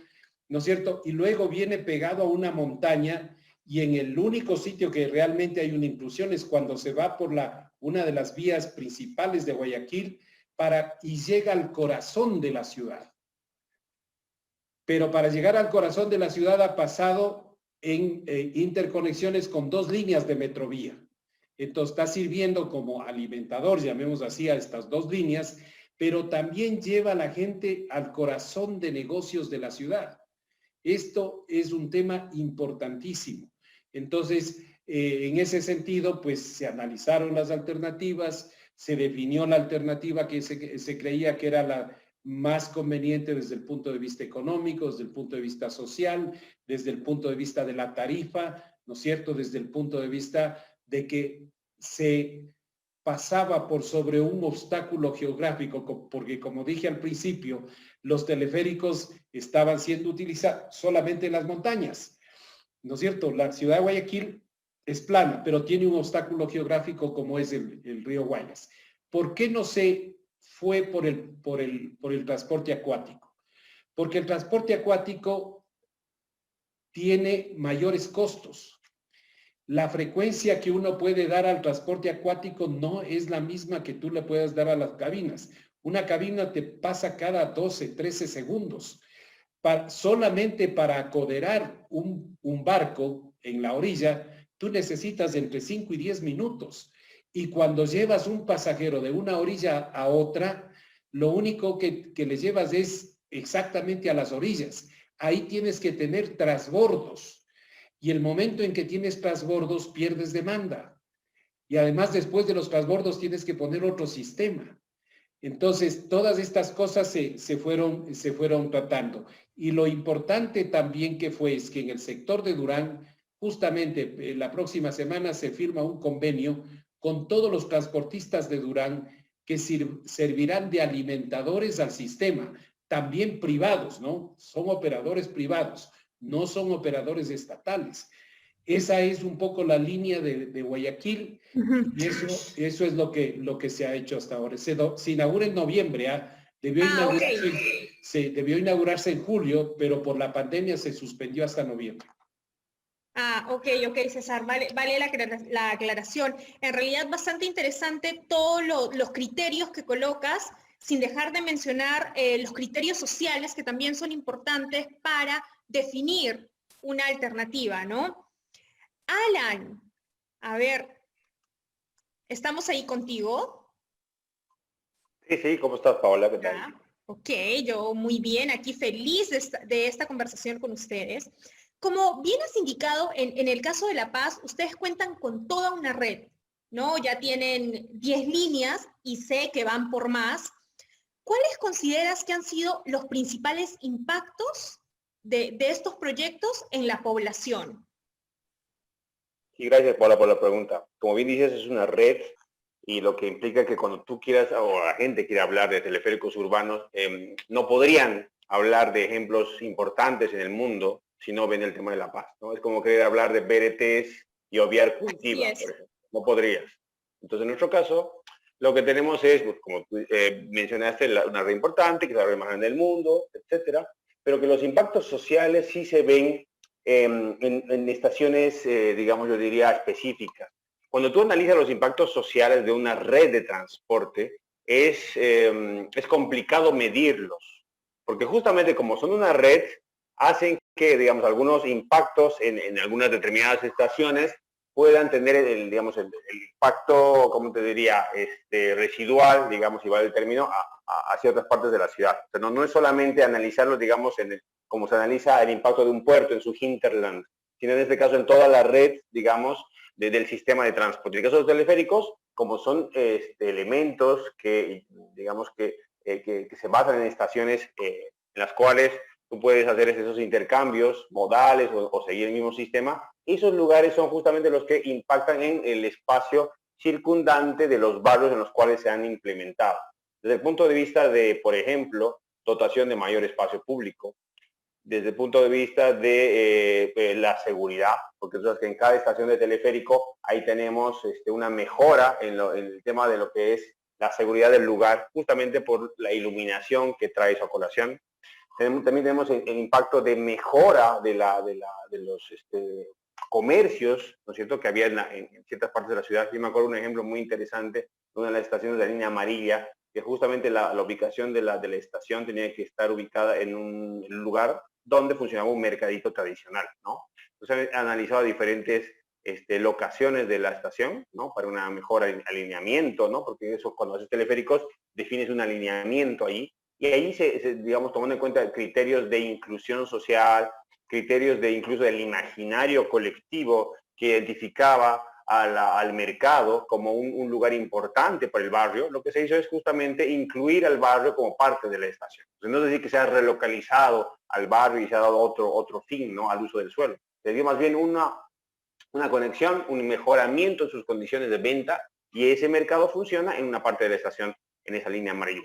¿no es cierto? Y luego viene pegado a una montaña y en el único sitio que realmente hay una intrusión es cuando se va por una de las vías principales de Guayaquil y llega al corazón de la ciudad. Pero para llegar al corazón de la ciudad ha pasado en interconexiones con 2 líneas de metrovía. Entonces está sirviendo como alimentador, llamemos así, a estas 2 líneas, pero también lleva a la gente al corazón de negocios de la ciudad. Esto es un tema importantísimo. Entonces, en ese sentido, pues se analizaron las alternativas, se definió la alternativa que se creía que era la más conveniente desde el punto de vista económico, desde el punto de vista social, desde el punto de vista de la tarifa, ¿no es cierto? Desde el punto de vista de que se pasaba por sobre un obstáculo geográfico, porque como dije al principio, los teleféricos estaban siendo utilizados solamente en las montañas, ¿no es cierto? La ciudad de Guayaquil es plana, pero tiene un obstáculo geográfico como es el río Guayas. ¿Por qué no se fue por el transporte acuático? Porque el transporte acuático tiene mayores costos. La frecuencia que uno puede dar al transporte acuático no es la misma que tú le puedas dar a las cabinas. Una cabina te pasa cada 12, 13 segundos. Solamente para acoderar un barco en la orilla, tú necesitas entre 5 y 10 minutos. Y cuando llevas un pasajero de una orilla a otra, lo único que le llevas es exactamente a las orillas. Ahí tienes que tener transbordos. y el momento en que tienes transbordos pierdes demanda. Y además después de los transbordos tienes que poner otro sistema. Entonces, todas estas cosas se fueron tratando. Y lo importante también que fue es que en el sector de Durán, justamente la próxima semana se firma un convenio con todos los transportistas de Durán que servirán de alimentadores al sistema, también privados, ¿no? Son operadores privados, no son operadores estatales. Esa es un poco la línea de Guayaquil, y eso es lo que se ha hecho hasta ahora. Se inaugura en noviembre, debió inaugurarse en julio, pero por la pandemia se suspendió hasta noviembre. Ok, César, vale la aclaración. En realidad bastante interesante todos los criterios que colocas, sin dejar de mencionar los criterios sociales que también son importantes para definir una alternativa, ¿no? Alan, a ver, ¿estamos ahí contigo? Sí, ¿cómo estás, Paola? ¿Qué tal? Ok, yo muy bien, aquí feliz de esta conversación con ustedes. Como bien has indicado, en el caso de La Paz, ustedes cuentan con toda una red, ¿no? Ya tienen 10 líneas y sé que van por más. ¿Cuáles consideras que han sido los principales impactos de estos proyectos en la población? Sí, gracias, Paola, por la pregunta. Como bien dices, es una red y lo que implica que cuando tú quieras, o la gente quiere hablar de teleféricos urbanos, no podrían hablar de ejemplos importantes en el mundo si no ven el tema de La Paz, ¿no? Es como querer hablar de BRTs y obviar Curitiba, por ejemplo. No podrías. Entonces, en nuestro caso, lo que tenemos es, pues, como tú mencionaste, una red importante, que es la red más grande del mundo, etcétera, pero que los impactos sociales sí se ven en estaciones, digamos, yo diría, específicas. Cuando tú analizas los impactos sociales de una red de transporte, es complicado medirlos, porque justamente como son una red, hacen que, digamos, algunos impactos en algunas determinadas estaciones puedan tener el impacto, ¿cómo te diría?, residual, digamos, si vale el término, a ciertas partes de la ciudad. O sea, no es solamente analizarlo, digamos, como se analiza el impacto de un puerto en su hinterland, sino en este caso en toda la red, digamos, del sistema de transporte. En el caso de los teleféricos, como son elementos que, digamos, que se basan en estaciones en las cuales tú puedes hacer esos intercambios modales o seguir el mismo sistema, esos lugares son justamente los que impactan en el espacio circundante de los barrios en los cuales se han implementado. Desde el punto de vista de, por ejemplo, dotación de mayor espacio público, desde el punto de vista de la seguridad, porque tú sabes que en cada estación de teleférico ahí tenemos una mejora en el tema de lo que es la seguridad del lugar, justamente por la iluminación que trae su colación. También tenemos el impacto de mejora de los comercios, ¿no es cierto?, que había en ciertas partes de la ciudad. Yo me acuerdo un ejemplo muy interesante de una de las estaciones de la línea amarilla, que justamente la ubicación de la estación tenía que estar ubicada en un lugar donde funcionaba un mercadito tradicional, ¿no? Entonces han analizado diferentes locaciones de la estación, ¿no?, para una mejor alineamiento, ¿no?, porque eso, cuando haces teleféricos, defines un alineamiento ahí, y ahí digamos, tomando en cuenta criterios de inclusión social, criterios de incluso del imaginario colectivo que identificaba al mercado como un lugar importante para el barrio, lo que se hizo es justamente incluir al barrio como parte de la estación. Entonces, no es decir que se ha relocalizado al barrio y se ha dado otro fin, ¿no?, al uso del suelo. Se dio más bien una conexión, un mejoramiento en sus condiciones de venta, y ese mercado funciona en una parte de la estación, en esa línea amarilla,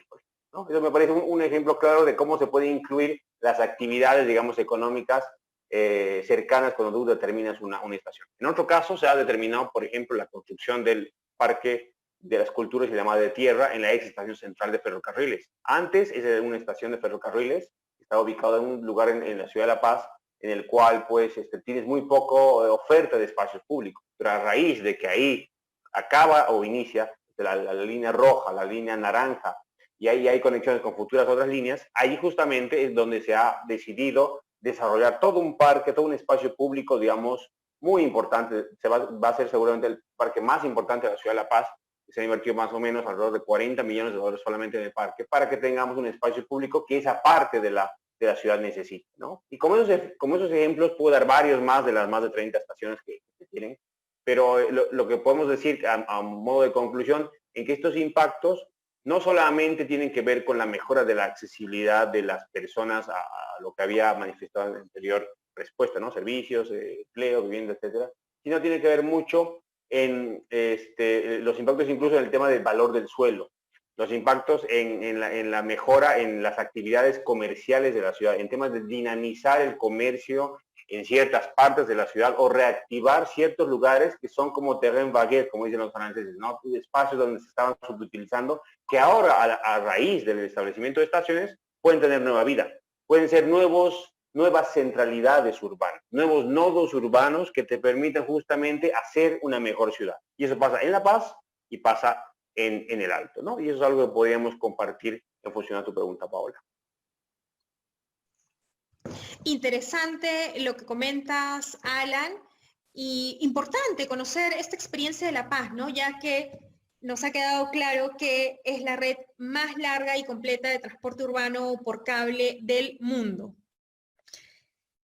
¿no? Eso me parece un ejemplo claro de cómo se puede incluir las actividades, digamos, económicas cercanas cuando tú determinas una estación. En otro caso, se ha determinado, por ejemplo, la construcción del Parque de las Culturas y la Madre Tierra en la ex estación central de ferrocarriles. Antes, esa era una estación de ferrocarriles, estaba ubicada en un lugar en la ciudad de La Paz, en el cual, pues, tienes muy poco oferta de espacios públicos. Pero a raíz de que ahí acaba o inicia la línea roja, la línea naranja, y ahí hay conexiones con futuras otras líneas, ahí justamente es donde se ha decidido desarrollar todo un parque, todo un espacio público, digamos, muy importante. Va a ser seguramente el parque más importante de la ciudad de La Paz. Se ha invertido más o menos alrededor de $40 millones solamente en el parque, para que tengamos un espacio público que es aparte de la de la ciudad necesita, ¿no? Y como esos ejemplos, puedo dar varios más de las más de 30 estaciones que tienen, pero lo que podemos decir a modo de conclusión, en que estos impactos no solamente tienen que ver con la mejora de la accesibilidad de las personas a lo que había manifestado en la anterior respuesta, ¿no? Servicios, empleo, vivienda, etcétera, sino tiene que ver mucho en los impactos incluso en el tema del valor del suelo, los impactos en la mejora en las actividades comerciales de la ciudad, en temas de dinamizar el comercio en ciertas partes de la ciudad o reactivar ciertos lugares que son como terrain vague, como dicen los franceses, ¿no? Espacios donde se estaban subutilizando, que ahora a raíz del establecimiento de estaciones pueden tener nueva vida, pueden ser nuevas centralidades urbanas, nuevos nodos urbanos que te permiten justamente hacer una mejor ciudad. Y eso pasa en La Paz y pasa en el Alto, ¿no? Y eso es algo que podríamos compartir en función a tu pregunta, Paola. Interesante lo que comentas, Alan, y importante conocer esta experiencia de La Paz, ¿no? Ya que nos ha quedado claro que es la red más larga y completa de transporte urbano por cable del mundo.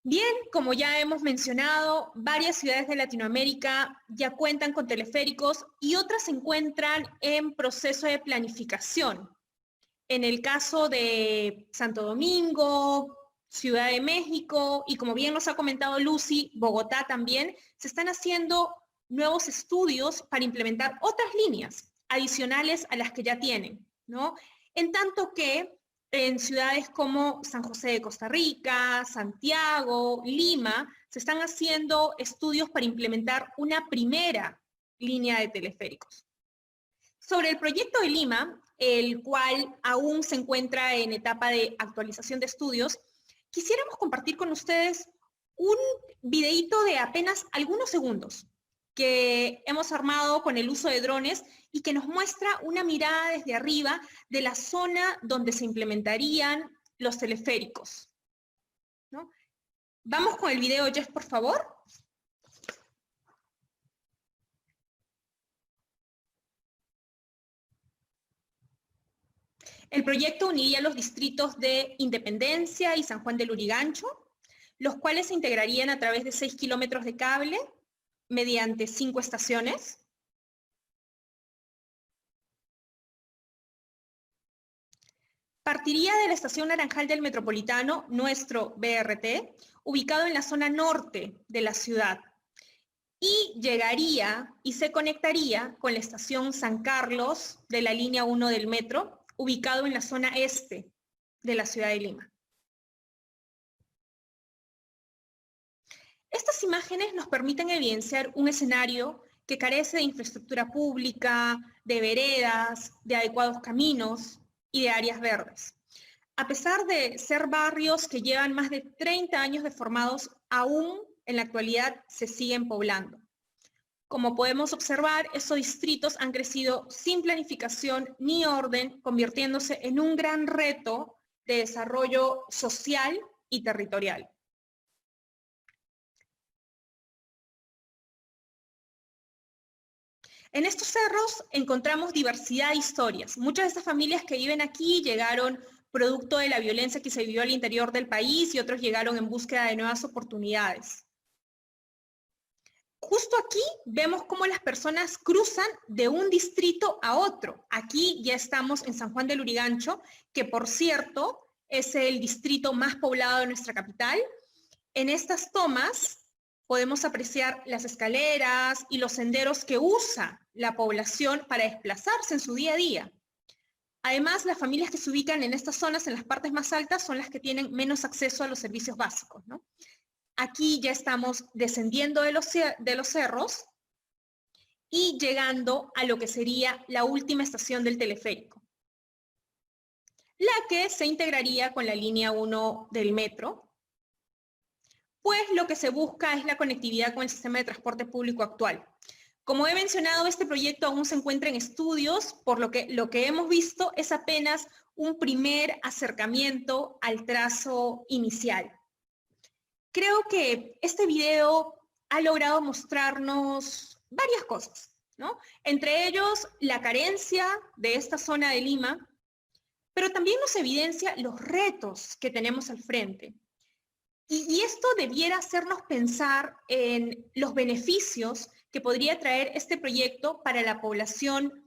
Bien, como ya hemos mencionado, varias ciudades de Latinoamérica ya cuentan con teleféricos y otras se encuentran en proceso de planificación. En el caso de Santo Domingo, Ciudad de México y, como bien nos ha comentado Lucy, Bogotá también, se están haciendo nuevos estudios para implementar otras líneas adicionales a las que ya tienen, ¿no? En tanto que en ciudades como San José de Costa Rica, Santiago, Lima, se están haciendo estudios para implementar una primera línea de teleféricos. Sobre el proyecto de Lima, el cual aún se encuentra en etapa de actualización de estudios, quisiéramos compartir con ustedes un videíto de apenas algunos segundos que hemos armado con el uso de drones y que nos muestra una mirada desde arriba de la zona donde se implementarían los teleféricos, ¿no? Vamos con el video, Jeff, por favor. El proyecto uniría los distritos de Independencia y San Juan del Lurigancho, los cuales se integrarían a través de 6 kilómetros de cable mediante 5 estaciones. Partiría de la estación Naranjal del Metropolitano, nuestro BRT, ubicado en la zona norte de la ciudad, y llegaría y se conectaría con la estación San Carlos de la línea 1 del metro, ubicado en la zona este de la ciudad de Lima. Estas imágenes nos permiten evidenciar un escenario que carece de infraestructura pública, de veredas, de adecuados caminos y de áreas verdes. A pesar de ser barrios que llevan más de 30 años de formados, aún en la actualidad se siguen poblando. Como podemos observar, estos distritos han crecido sin planificación ni orden, convirtiéndose en un gran reto de desarrollo social y territorial. En estos cerros encontramos diversidad de historias. Muchas de estas familias que viven aquí llegaron producto de la violencia que se vivió al interior del país y otros llegaron en búsqueda de nuevas oportunidades. Justo aquí vemos cómo las personas cruzan de un distrito a otro. Aquí ya estamos en San Juan del Lurigancho, que por cierto es el distrito más poblado de nuestra capital. En estas tomas podemos apreciar las escaleras y los senderos que usa la población para desplazarse en su día a día. Además, las familias que se ubican en estas zonas, en las partes más altas, son las que tienen menos acceso a los servicios básicos, ¿no? Aquí ya estamos descendiendo de los cerros y llegando a lo que sería la última estación del teleférico, la que se integraría con la línea 1 del metro, pues lo que se busca es la conectividad con el sistema de transporte público actual. Como he mencionado, este proyecto aún se encuentra en estudios, por lo que hemos visto es apenas un primer acercamiento al trazo inicial. Creo que este video ha logrado mostrarnos varias cosas, ¿no? Entre ellos, la carencia de esta zona de Lima pero también nos evidencia los retos que tenemos al frente. Y esto debiera hacernos pensar en los beneficios que podría traer este proyecto para la población,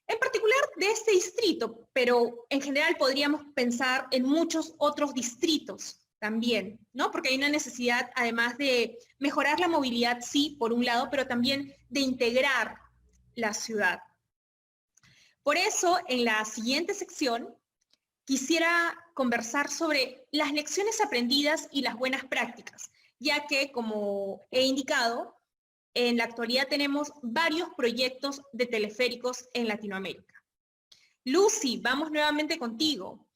en particular de este distrito, pero en general podríamos pensar en muchos otros distritos también, ¿no? Porque hay una necesidad, además de mejorar la movilidad, sí, por un lado, pero también de integrar la ciudad. Por eso, en la siguiente sección, quisiera conversar sobre las lecciones aprendidas y las buenas prácticas, ya que, como he indicado, en la actualidad tenemos varios proyectos de teleféricos en Latinoamérica. Lucy, vamos nuevamente contigo.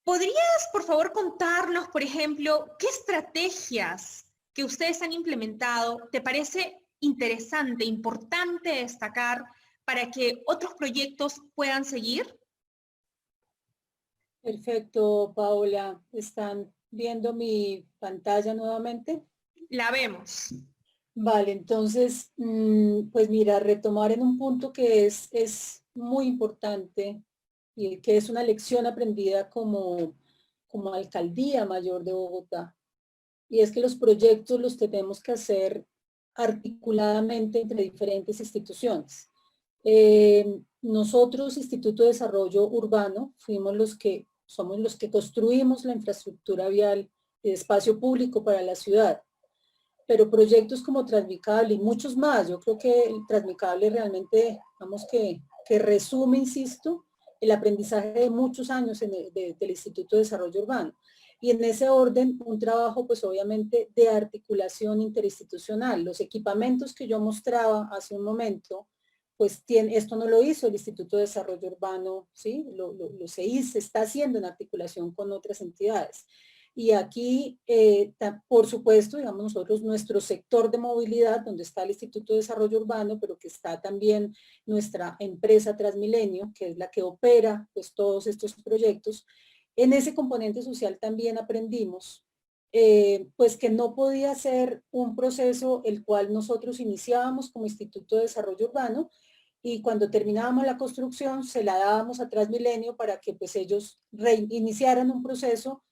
¿Podrías, por favor, contarnos, por ejemplo, qué estrategias que ustedes han implementado te parece interesante, importante destacar para que otros proyectos puedan seguir? Perfecto, Paola. ¿Están viendo mi pantalla nuevamente? La vemos. Vale, entonces, pues mira, retomar en un punto que es muy importante y que es una lección aprendida como alcaldía mayor de Bogotá. Y es que los proyectos los tenemos que hacer articuladamente entre diferentes instituciones. Nosotros, Instituto de Desarrollo Urbano, somos los que construimos la infraestructura vial y de espacio público para la ciudad. Pero proyectos como Transmicable y muchos más, yo creo que el Transmicable realmente, vamos que resume, insisto, el aprendizaje de muchos años del Instituto de Desarrollo Urbano. Y en ese orden, un trabajo pues obviamente de articulación interinstitucional. Los equipamientos que yo mostraba hace un momento, pues esto no lo hizo el Instituto de Desarrollo Urbano, ¿sí? Se está haciendo en articulación con otras entidades. Y aquí, por supuesto, digamos nosotros, nuestro sector de movilidad, donde está el Instituto de Desarrollo Urbano, pero que está también nuestra empresa Transmilenio, que es la que opera pues, todos estos proyectos, en ese componente social también aprendimos pues que no podía ser un proceso el cual nosotros iniciábamos como Instituto de Desarrollo Urbano y cuando terminábamos la construcción se la dábamos a Transmilenio para que pues ellos reiniciaran un proceso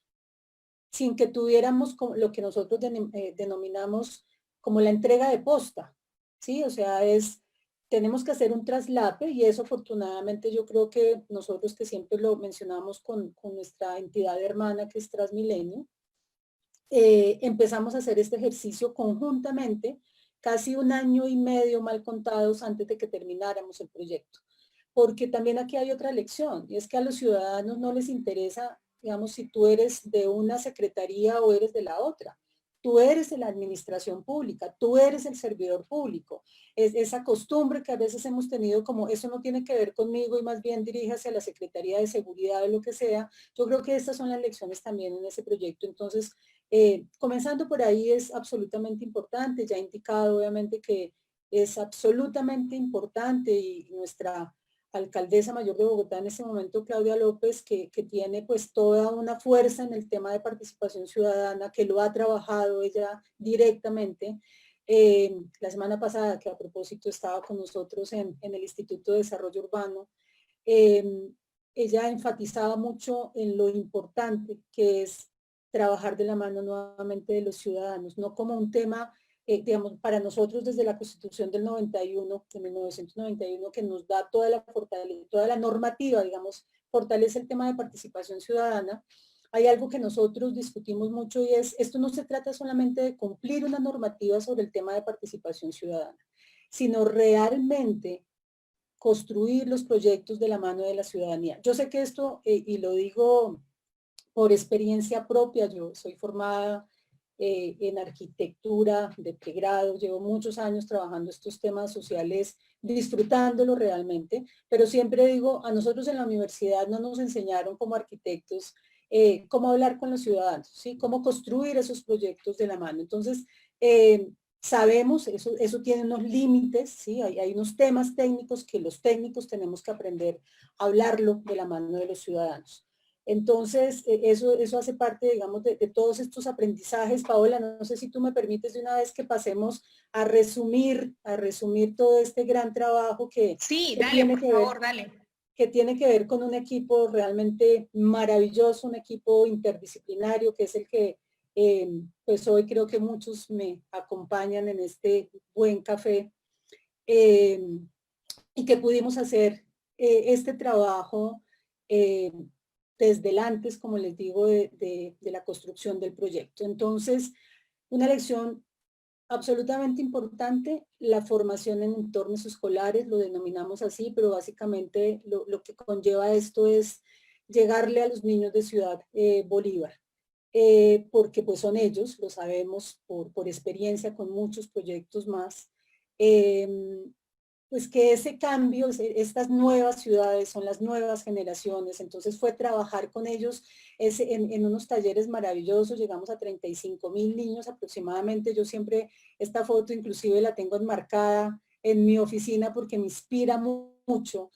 sin que tuviéramos lo que nosotros denominamos como la entrega de posta, ¿sí? O sea, tenemos que hacer un traslape y eso afortunadamente yo creo que nosotros que siempre lo mencionamos con nuestra entidad hermana que es Transmilenio, empezamos a hacer este ejercicio conjuntamente, casi 1 año y medio mal contados antes de que termináramos el proyecto. Porque también aquí hay otra lección, y es que a los ciudadanos no les interesa, digamos, si tú eres de una secretaría o eres de la otra. Tú eres de la administración pública, tú eres el servidor público. Es esa costumbre que a veces hemos tenido como eso no tiene que ver conmigo y más bien diríjase a la Secretaría de Seguridad o lo que sea. Yo creo que estas son las lecciones también en ese proyecto. Entonces, comenzando por ahí es absolutamente importante. Ya he indicado obviamente que es absolutamente importante y nuestra alcaldesa mayor de Bogotá en ese momento, Claudia López, que tiene pues toda una fuerza en el tema de participación ciudadana, que lo ha trabajado ella directamente. La semana pasada, que a propósito estaba con nosotros en el Instituto de Desarrollo Urbano, ella enfatizaba mucho en lo importante que es trabajar de la mano nuevamente de los ciudadanos, no como un tema digamos, para nosotros desde la Constitución del 91, de 1991, que nos da toda la normativa, digamos, fortalece el tema de participación ciudadana, hay algo que nosotros discutimos mucho y es, esto no se trata solamente de cumplir una normativa sobre el tema de participación ciudadana, sino realmente construir los proyectos de la mano de la ciudadanía. Yo sé que esto, y lo digo por experiencia propia, yo soy formada en arquitectura de pregrado, llevo muchos años trabajando estos temas sociales, disfrutándolo realmente, pero siempre digo, a nosotros en la universidad no nos enseñaron como arquitectos cómo hablar con los ciudadanos, ¿sí? Cómo construir esos proyectos de la mano. Entonces, sabemos, eso tiene unos límites, ¿sí? Hay unos temas técnicos que los técnicos tenemos que aprender a hablarlo de la mano de los ciudadanos. Entonces, eso hace parte, digamos, de todos estos aprendizajes. Paola, no sé si tú me permites de una vez que pasemos a resumir todo este gran trabajo Sí, que dale, tiene por que ver favor, dale. que tiene que ver con un equipo realmente maravilloso, un equipo interdisciplinario, que es el que pues hoy creo que muchos me acompañan en este buen café, y que pudimos hacer este trabajo desde el antes, como les digo, de la construcción del proyecto. Entonces, una lección absolutamente importante, la formación en entornos escolares, lo denominamos así, pero básicamente lo que conlleva esto es llegarle a los niños de Ciudad Bolívar, porque pues son ellos, lo sabemos por experiencia con muchos proyectos más, pues que ese cambio, estas nuevas ciudades son las nuevas generaciones, entonces fue trabajar con ellos en unos talleres maravillosos, llegamos a 35.000 niños aproximadamente, yo siempre, esta foto inclusive la tengo enmarcada en mi oficina porque me inspira mucho,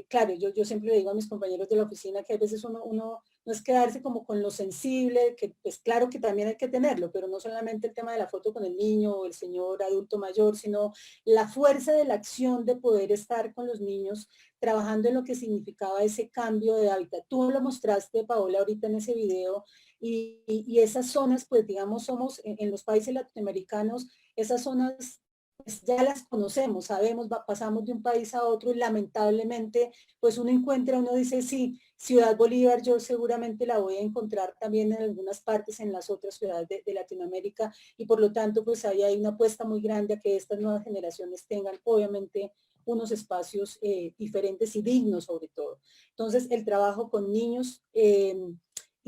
claro, yo siempre le digo a mis compañeros de la oficina que a veces uno no es quedarse como con lo sensible, que pues claro que también hay que tenerlo, pero no solamente el tema de la foto con el niño o el señor adulto mayor, sino la fuerza de la acción de poder estar con los niños trabajando en lo que significaba ese cambio de hábitat. Tú lo mostraste, Paola, ahorita en ese video, y esas zonas, pues digamos, somos en los países latinoamericanos, esas zonas pues, ya las conocemos, sabemos, pasamos de un país a otro y lamentablemente pues uno encuentra, uno dice, sí, Ciudad Bolívar yo seguramente la voy a encontrar también en algunas partes en las otras ciudades de Latinoamérica y por lo tanto pues ahí hay una apuesta muy grande a que estas nuevas generaciones tengan obviamente unos espacios diferentes y dignos sobre todo. Entonces el trabajo con niños,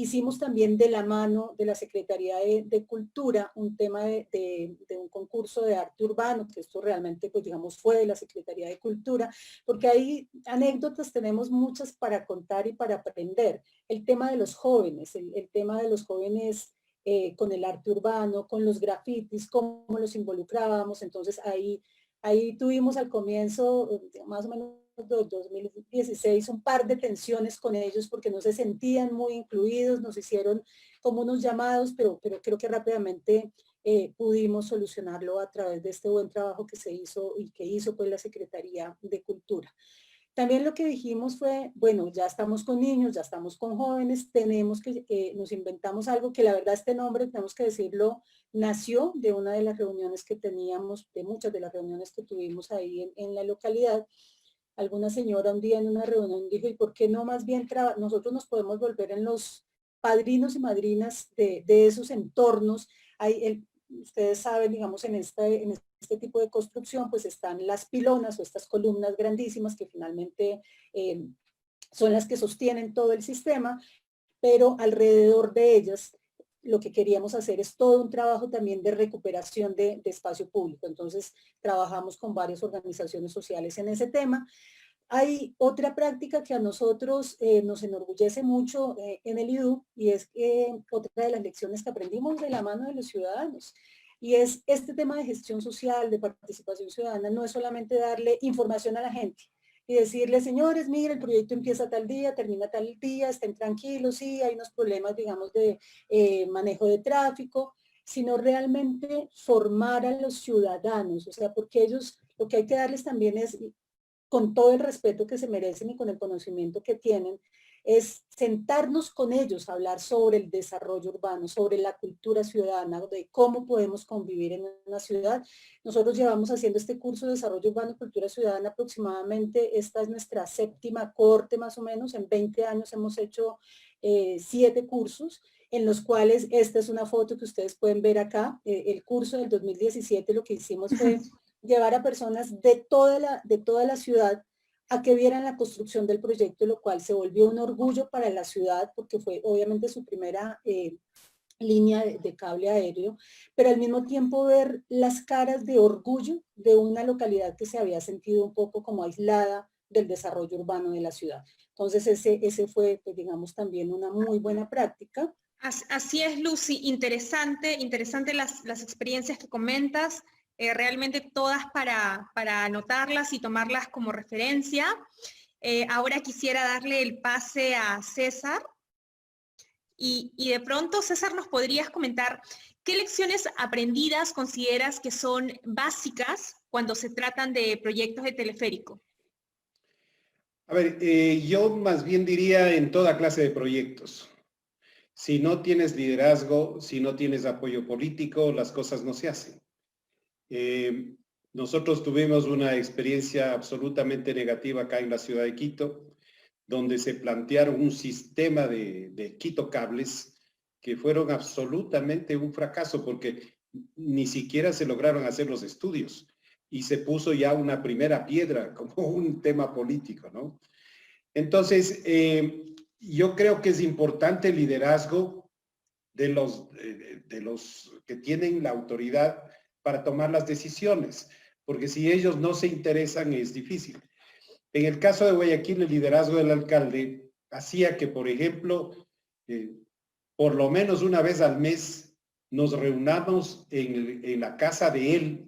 hicimos también de la mano de la Secretaría de Cultura un tema de un concurso de arte urbano, que esto realmente, pues digamos, fue de la Secretaría de Cultura, porque hay anécdotas, tenemos muchas para contar y para aprender. El tema de los jóvenes, el tema de los jóvenes con el arte urbano, con los grafitis, cómo los involucrábamos, entonces ahí tuvimos al comienzo, más o menos 2016, un par de tensiones con ellos porque no se sentían muy incluidos, nos hicieron como unos llamados, pero creo que rápidamente pudimos solucionarlo a través de este buen trabajo que se hizo y que hizo pues la Secretaría de Cultura. También lo que dijimos fue, bueno, ya estamos con niños, ya estamos con jóvenes, tenemos que, nos inventamos algo que la verdad este nombre, tenemos que decirlo, nació de una de las reuniones que teníamos, de muchas de las reuniones que tuvimos ahí en la localidad. Alguna señora un día en una reunión dijo, ¿y por qué no más bien nosotros nos podemos volver en los padrinos y madrinas de esos entornos? Ustedes saben, digamos, en este tipo de construcción, pues están las pilonas o estas columnas grandísimas que finalmente son las que sostienen todo el sistema, pero alrededor de ellas lo que queríamos hacer es todo un trabajo también de recuperación de espacio público. Entonces, trabajamos con varias organizaciones sociales en ese tema. Hay otra práctica que a nosotros nos enorgullece mucho en el IDU y es otra de las lecciones que aprendimos de la mano de los ciudadanos. Y es este tema de gestión social, de participación ciudadana, no es solamente darle información a la gente y decirle, señores, mire, el proyecto empieza tal día, termina tal día, estén tranquilos, sí, hay unos problemas, digamos, de manejo de tráfico, sino realmente formar a los ciudadanos, o sea, porque ellos, lo que hay que darles también es, con todo el respeto que se merecen y con el conocimiento que tienen, es sentarnos con ellos a hablar sobre el desarrollo urbano, sobre la cultura ciudadana, de cómo podemos convivir en una ciudad. Nosotros llevamos haciendo este curso de desarrollo urbano y cultura ciudadana aproximadamente, esta es nuestra 7ª corte más o menos, en 20 años hemos hecho 7 cursos, en los cuales esta es una foto que ustedes pueden ver acá, el curso del 2017 lo que hicimos fue llevar a personas de toda la ciudad a que vieran la construcción del proyecto, lo cual se volvió un orgullo para la ciudad porque fue obviamente su primera línea de cable aéreo, pero al mismo tiempo ver las caras de orgullo de una localidad que se había sentido un poco como aislada del desarrollo urbano de la ciudad. Entonces ese fue, pues, digamos, también una muy buena práctica. Así es, Lucy, interesante las experiencias que comentas, realmente todas para anotarlas y tomarlas como referencia. Ahora quisiera darle el pase a César. Y de pronto, César, ¿nos podrías comentar qué lecciones aprendidas consideras que son básicas cuando se tratan de proyectos de teleférico? A ver, yo más bien diría en toda clase de proyectos. Si no tienes liderazgo, si no tienes apoyo político, las cosas no se hacen. Nosotros tuvimos una experiencia absolutamente negativa acá en la ciudad de Quito, donde se plantearon un sistema de Quito Cables que fueron absolutamente un fracaso porque ni siquiera se lograron hacer los estudios y se puso ya una primera piedra como un tema político, ¿no? Entonces, yo creo que es importante el liderazgo de los que tienen la autoridad para tomar las decisiones, porque si ellos no se interesan es difícil. En el caso de Guayaquil, el liderazgo del alcalde hacía que, por ejemplo, por lo menos una vez al mes nos reunamos en la casa de él,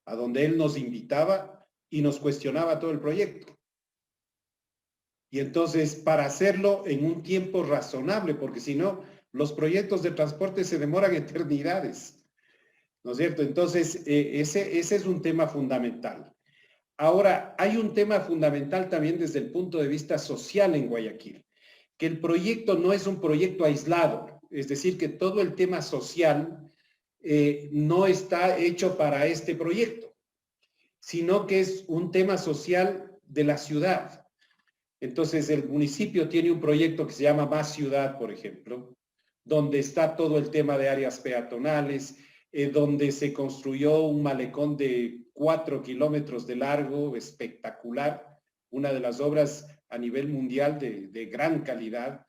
a donde él nos invitaba y nos cuestionaba todo el proyecto. Y entonces, para hacerlo en un tiempo razonable, porque si no, los proyectos de transporte se demoran eternidades, ¿no es cierto? Entonces, ese es un tema fundamental. Ahora, hay un tema fundamental también desde el punto de vista social en Guayaquil, que el proyecto no es un proyecto aislado, es decir, que todo el tema social no está hecho para este proyecto, sino que es un tema social de la ciudad. Entonces, el municipio tiene un proyecto que se llama Más Ciudad, por ejemplo, donde está todo el tema de áreas peatonales, donde se construyó un malecón de 4 kilómetros de largo, espectacular, una de las obras a nivel mundial de gran calidad,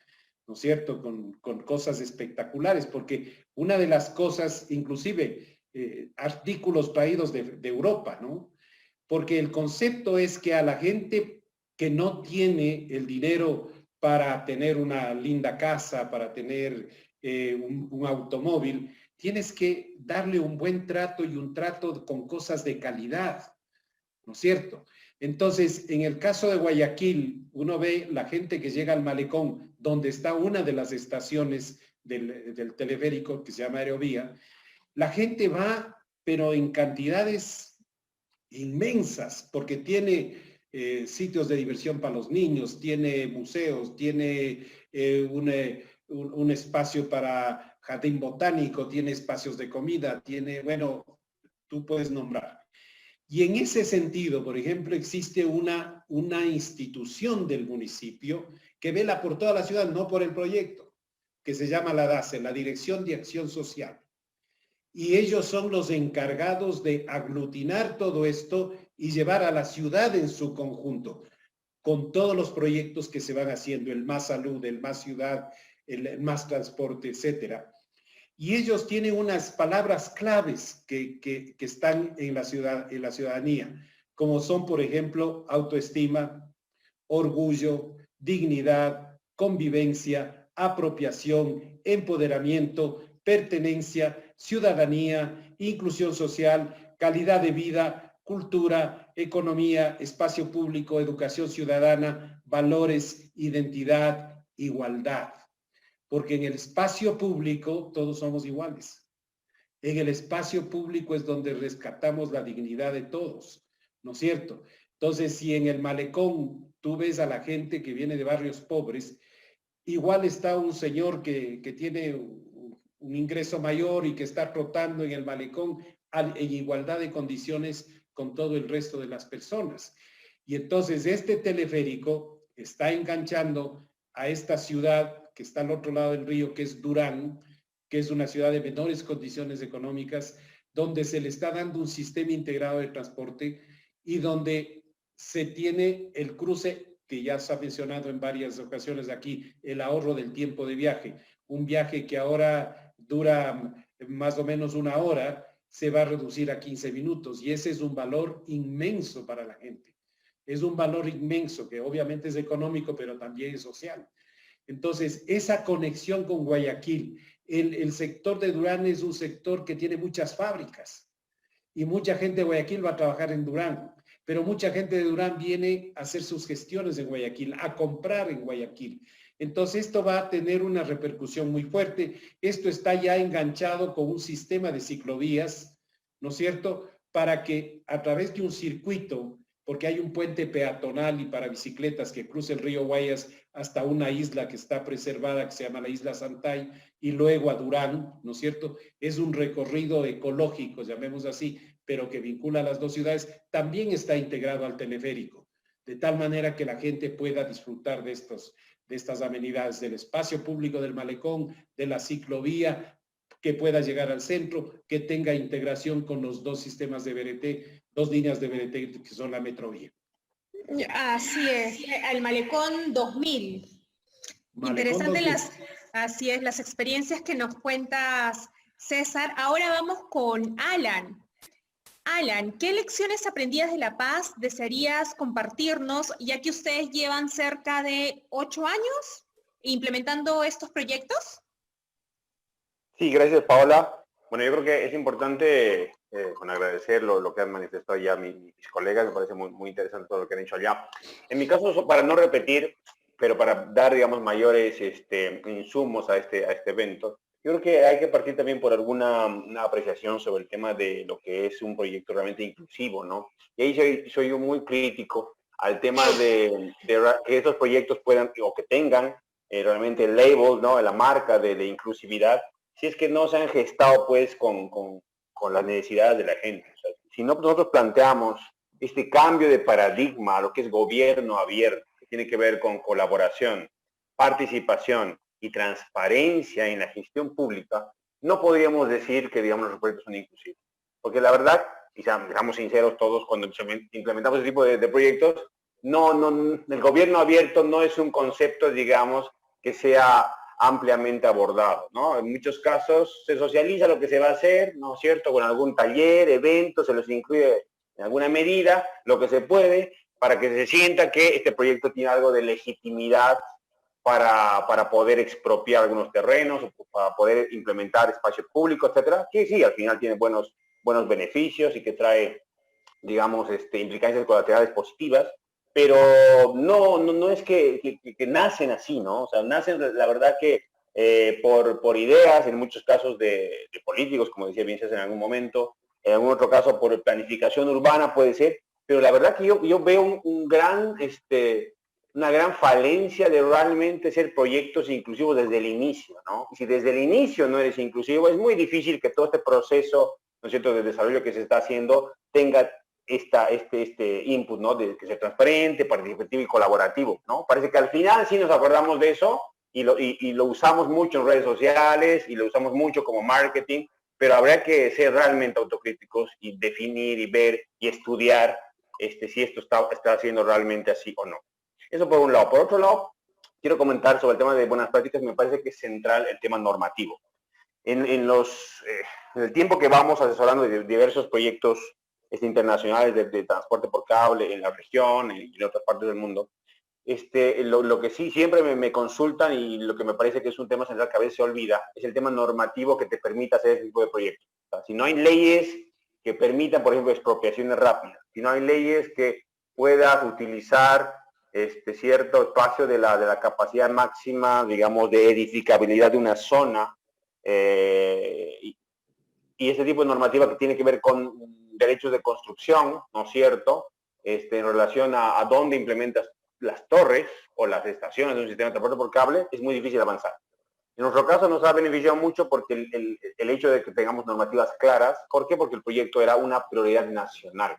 ¿no es cierto?, con cosas espectaculares, porque una de las cosas, inclusive artículos traídos de Europa, ¿no? Porque el concepto es que a la gente que no tiene el dinero para tener una linda casa, para tener un automóvil, tienes que darle un buen trato y un trato con cosas de calidad, ¿no es cierto? Entonces, en el caso de Guayaquil, uno ve la gente que llega al malecón, donde está una de las estaciones del teleférico que se llama Aerovía, la gente va, pero en cantidades inmensas, porque tiene sitios de diversión para los niños, tiene museos, tiene un espacio para jardín botánico, tiene espacios de comida, tiene, bueno, tú puedes nombrar. Y en ese sentido, por ejemplo, existe una institución del municipio que vela por toda la ciudad, no por el proyecto, que se llama la DACE, la Dirección de Acción Social. Y ellos son los encargados de aglutinar todo esto y llevar a la ciudad en su conjunto, con todos los proyectos que se van haciendo, el Más Salud, el Más Ciudad, el Más Transporte, etcétera. Y ellos tienen unas palabras claves que están en la ciudadanía, como son, por ejemplo, autoestima, orgullo, dignidad, convivencia, apropiación, empoderamiento, pertenencia, ciudadanía, inclusión social, calidad de vida, cultura, economía, espacio público, educación ciudadana, valores, identidad, igualdad. Porque en el espacio público todos somos iguales. En el espacio público es donde rescatamos la dignidad de todos, ¿no es cierto? Entonces, si en el malecón tú ves a la gente que viene de barrios pobres, igual está un señor que tiene un ingreso mayor y que está trotando en el malecón en igualdad de condiciones con todo el resto de las personas. Y entonces este teleférico está enganchando a esta ciudad que está al otro lado del río, que es Durán, que es una ciudad de menores condiciones económicas, donde se le está dando un sistema integrado de transporte y donde se tiene el cruce que ya se ha mencionado en varias ocasiones aquí, el ahorro del tiempo de viaje. Un viaje que ahora dura más o menos 1 hora, se va a reducir a 15 minutos y ese es un valor inmenso para la gente. Es un valor inmenso que obviamente es económico, pero también es social. Entonces, esa conexión con Guayaquil, el sector de Durán es un sector que tiene muchas fábricas y mucha gente de Guayaquil va a trabajar en Durán, pero mucha gente de Durán viene a hacer sus gestiones en Guayaquil, a comprar en Guayaquil. Entonces, esto va a tener una repercusión muy fuerte. Esto está ya enganchado con un sistema de ciclovías, ¿no es cierto?, para que a través de un circuito porque hay un puente peatonal y para bicicletas que cruza el río Guayas hasta una isla que está preservada, que se llama la Isla Santay, y luego a Durán, ¿no es cierto? Es un recorrido ecológico, llamemos así, pero que vincula a las dos ciudades, también está integrado al teleférico, de tal manera que la gente pueda disfrutar de estas amenidades, del espacio público del malecón, de la ciclovía, que pueda llegar al centro, que tenga integración con los dos sistemas de BRT, dos líneas de BRT que son la Metrovía. Así es, al Malecón 2000. Malecón Interesante 2000. Así es, las experiencias que nos cuentas, César. Ahora vamos con Alan. Alan, ¿qué lecciones aprendidas de La Paz desearías compartirnos, ya que ustedes llevan cerca de 8 años implementando estos proyectos? Sí, gracias, Paola. Bueno, yo creo que es importante agradecer lo que han manifestado ya mis colegas. Me parece muy interesante todo lo que han hecho allá. En mi caso, para no repetir, pero para dar, digamos, mayores insumos a este evento, yo creo que hay que partir también por una apreciación sobre el tema de lo que es un proyecto realmente inclusivo, ¿no? Y ahí soy yo muy crítico al tema de que estos proyectos puedan o que tengan realmente el label, ¿no? La marca de inclusividad, si es que no se han gestado pues con las necesidades de la gente. O sea, si no, nosotros planteamos este cambio de paradigma a lo que es gobierno abierto, que tiene que ver con colaboración, participación y transparencia en la gestión pública, no podríamos decir que, digamos, los proyectos son inclusivos. Porque la verdad, y seamos sinceros todos, cuando implementamos este tipo de proyectos, el gobierno abierto no es un concepto, digamos, que sea ampliamente abordado, ¿no? En muchos casos se socializa lo que se va a hacer, ¿no es cierto? Con algún taller, evento, se los incluye en alguna medida, lo que se puede, para que se sienta que este proyecto tiene algo de legitimidad para poder expropiar algunos terrenos, para poder implementar espacios públicos, etcétera, que sí, al final tiene buenos beneficios y que trae, digamos, implicancias colaterales positivas, pero no es que nacen así, ¿no? O sea, nacen, la verdad que por ideas, en muchos casos de políticos, como decía bien César en algún momento, en algún otro caso por planificación urbana puede ser, pero la verdad que yo veo una gran falencia de realmente ser proyectos inclusivos desde el inicio, ¿no? Y si desde el inicio no eres inclusivo, es muy difícil que todo este proceso, ¿no es cierto?, de desarrollo que se está haciendo tenga este input, ¿no? De que sea transparente, participativo y colaborativo, ¿no? Parece que al final sí nos acordamos de eso y lo usamos mucho en redes sociales y lo usamos mucho como marketing, pero habrá que ser realmente autocríticos y definir y ver y estudiar si esto está haciendo realmente así o no. Eso por un lado. Por otro lado, quiero comentar sobre el tema de buenas prácticas. Me parece que es central el tema normativo. En el tiempo que vamos asesorando de diversos proyectos internacionales de transporte por cable en la región y en otras partes del mundo, lo que sí siempre me consultan y lo que me parece que es un tema central que a veces se olvida es el tema normativo que te permita hacer ese tipo de proyectos. O sea, si no hay leyes que permitan, por ejemplo, expropiaciones rápidas, si no hay leyes que puedas utilizar cierto espacio de la capacidad máxima, digamos, de edificabilidad de una zona, y este tipo de normativa que tiene que ver con derechos de construcción, ¿no es cierto?, en relación a dónde implementas las torres o las estaciones de un sistema de transporte por cable, es muy difícil avanzar. En nuestro caso nos ha beneficiado mucho porque el hecho de que tengamos normativas claras. ¿Por qué? Porque el proyecto era una prioridad nacional.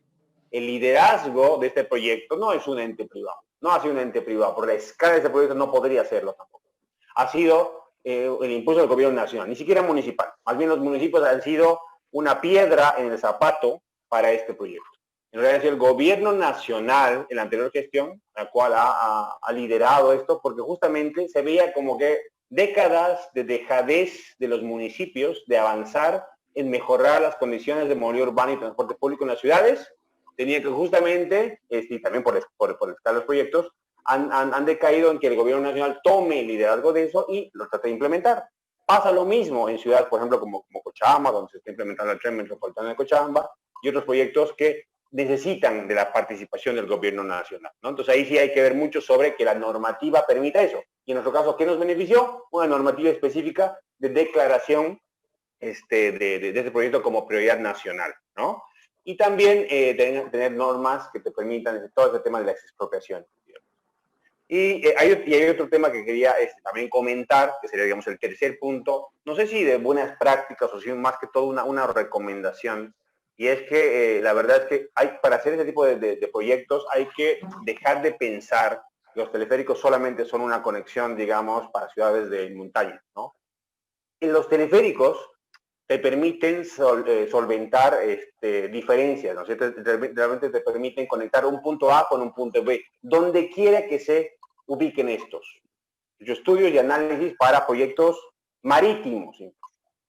El liderazgo de este proyecto no es un ente privado, no ha sido un ente privado. Por la escala de este proyecto no podría serlo tampoco. Ha sido el impulso del gobierno nacional, ni siquiera municipal. Más bien los municipios han sido una piedra en el zapato para este proyecto. En realidad ha sido el gobierno nacional en la anterior gestión, la cual ha liderado esto, porque justamente se veía como que décadas de dejadez de los municipios de avanzar en mejorar las condiciones de movilidad urbana y transporte público en las ciudades. Tenía que justamente, y también por el escala de los proyectos, han decaído en que el gobierno nacional tome el liderazgo de eso y lo trate de implementar. Pasa lo mismo en ciudades, por ejemplo, como Cochabamba, donde se está implementando el tren metropolitano de Cochabamba, y otros proyectos que necesitan de la participación del gobierno nacional, ¿no? Entonces ahí sí hay que ver mucho sobre que la normativa permita eso. Y en nuestro caso, ¿qué nos benefició? Una normativa específica de declaración de este proyecto como prioridad nacional, ¿no? y también tener normas que te permitan todo ese tema de la expropiación. Y hay otro tema que quería también comentar, que sería, digamos, el tercer punto, no sé si de buenas prácticas o si más que todo una recomendación, y es que la verdad es que para hacer ese tipo de proyectos hay que dejar de pensar que los teleféricos solamente son una conexión, digamos, para ciudades de montaña, ¿no? Y los teleféricos te permiten solventar diferencias, ¿no? Realmente te permiten conectar un punto A con un punto B, donde quiera que se ubiquen estos. Yo estudios y análisis para proyectos marítimos.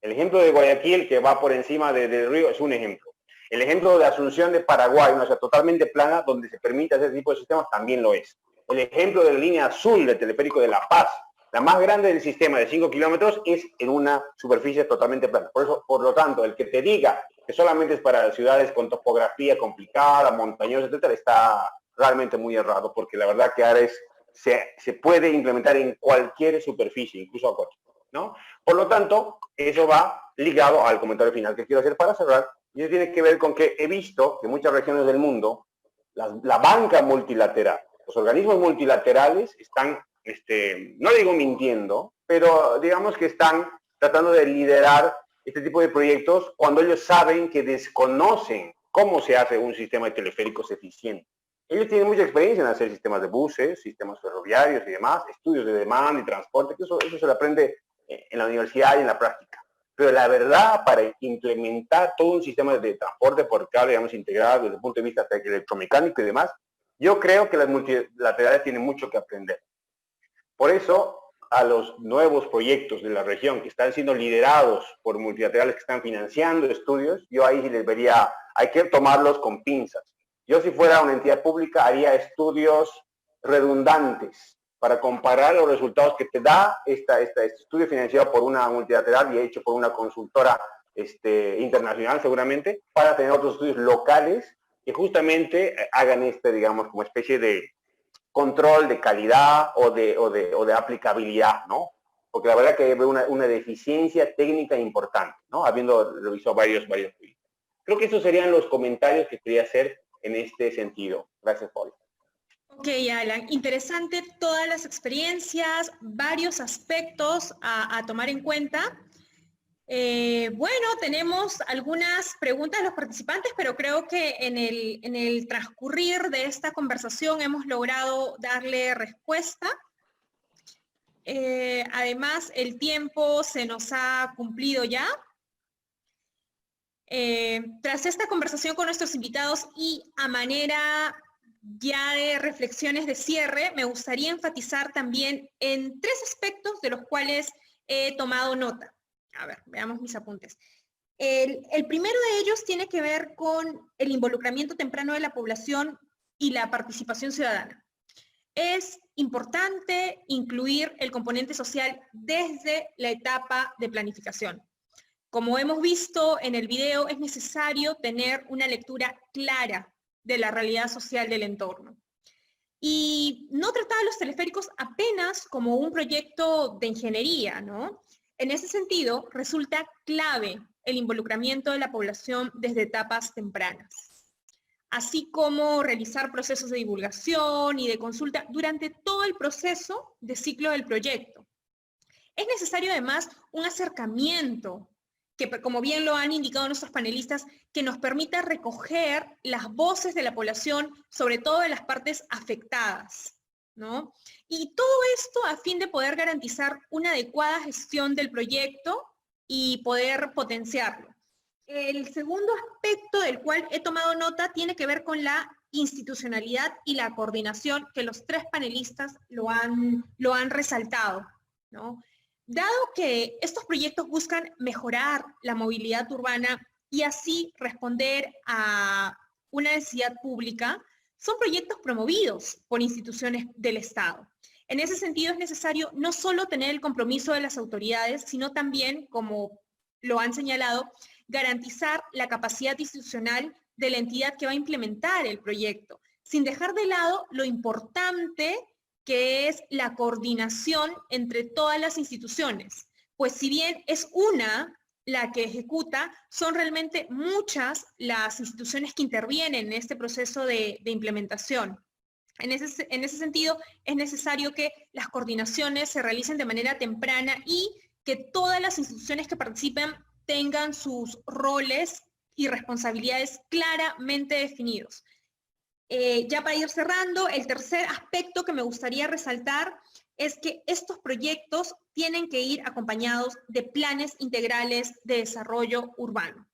El ejemplo de Guayaquil, que va por encima del río, es un ejemplo. El ejemplo de Asunción de Paraguay, una ciudad totalmente plana, donde se permite hacer ese tipo de sistemas, también lo es. El ejemplo de la línea azul del teleférico de La Paz, la más grande del sistema de 5 kilómetros, es en una superficie totalmente plana. Por eso, por lo tanto, el que te diga que solamente es para ciudades con topografía complicada, montañosa, etcétera, está realmente muy errado, porque la verdad que Ares se puede implementar en cualquier superficie, incluso acuática, ¿no? Por lo tanto, eso va ligado al comentario final que quiero hacer para cerrar, y eso tiene que ver con que he visto que muchas regiones del mundo, la banca multilateral, los organismos multilaterales están, no digo mintiendo, pero digamos que están tratando de liderar este tipo de proyectos cuando ellos saben que desconocen cómo se hace un sistema de teleféricos eficiente. Ellos tienen mucha experiencia en hacer sistemas de buses, sistemas ferroviarios y demás, estudios de demanda y transporte, que eso se lo aprende en la universidad y en la práctica. Pero la verdad, para implementar todo un sistema de transporte por cable, digamos, integrado desde el punto de vista electromecánico y demás, yo creo que las multilaterales tienen mucho que aprender. Por eso, a los nuevos proyectos de la región que están siendo liderados por multilaterales que están financiando estudios, yo ahí les vería, hay que tomarlos con pinzas. Yo si fuera una entidad pública haría estudios redundantes para comparar los resultados que te da este estudio financiado por una multilateral y hecho por una consultora internacional seguramente, para tener otros estudios locales que justamente hagan digamos, como especie de control de calidad o de aplicabilidad, ¿no? Porque la verdad que hay una deficiencia técnica importante, ¿no? Habiendo revisado varios proyectos. Creo que esos serían los comentarios que quería hacer en este sentido. Gracias, Paul. Ok, Alan, interesante todas las experiencias, varios aspectos a tomar en cuenta. Bueno, tenemos algunas preguntas de los participantes, pero creo que en el transcurrir de esta conversación hemos logrado darle respuesta. Además, el tiempo se nos ha cumplido ya. Tras esta conversación con nuestros invitados y a manera ya de reflexiones de cierre, me gustaría enfatizar también en 3 aspectos de los cuales he tomado nota. A ver, veamos mis apuntes. El primero de ellos tiene que ver con el involucramiento temprano de la población y la participación ciudadana. Es importante incluir el componente social desde la etapa de planificación. Como hemos visto en el video, es necesario tener una lectura clara de la realidad social del entorno. Y no tratar a los teleféricos apenas como un proyecto de ingeniería, ¿no? En ese sentido, resulta clave el involucramiento de la población desde etapas tempranas, así como realizar procesos de divulgación y de consulta durante todo el proceso de ciclo del proyecto. Es necesario además un acercamiento que, como bien lo han indicado nuestros panelistas, que nos permita recoger las voces de la población, sobre todo de las partes afectadas, ¿no? Y todo esto a fin de poder garantizar una adecuada gestión del proyecto y poder potenciarlo. El segundo aspecto del cual he tomado nota tiene que ver con la institucionalidad y la coordinación que los 3 panelistas lo han resaltado, ¿no? Dado que estos proyectos buscan mejorar la movilidad urbana y así responder a una necesidad pública, son proyectos promovidos por instituciones del Estado. En ese sentido es necesario no solo tener el compromiso de las autoridades, sino también, como lo han señalado, garantizar la capacidad institucional de la entidad que va a implementar el proyecto, sin dejar de lado lo importante que es la coordinación entre todas las instituciones. Pues si bien es una la que ejecuta, son realmente muchas las instituciones que intervienen en este proceso de implementación. En ese sentido, es necesario que las coordinaciones se realicen de manera temprana y que todas las instituciones que participen tengan sus roles y responsabilidades claramente definidos. Ya para ir cerrando, el tercer aspecto que me gustaría resaltar es que estos proyectos tienen que ir acompañados de planes integrales de desarrollo urbano,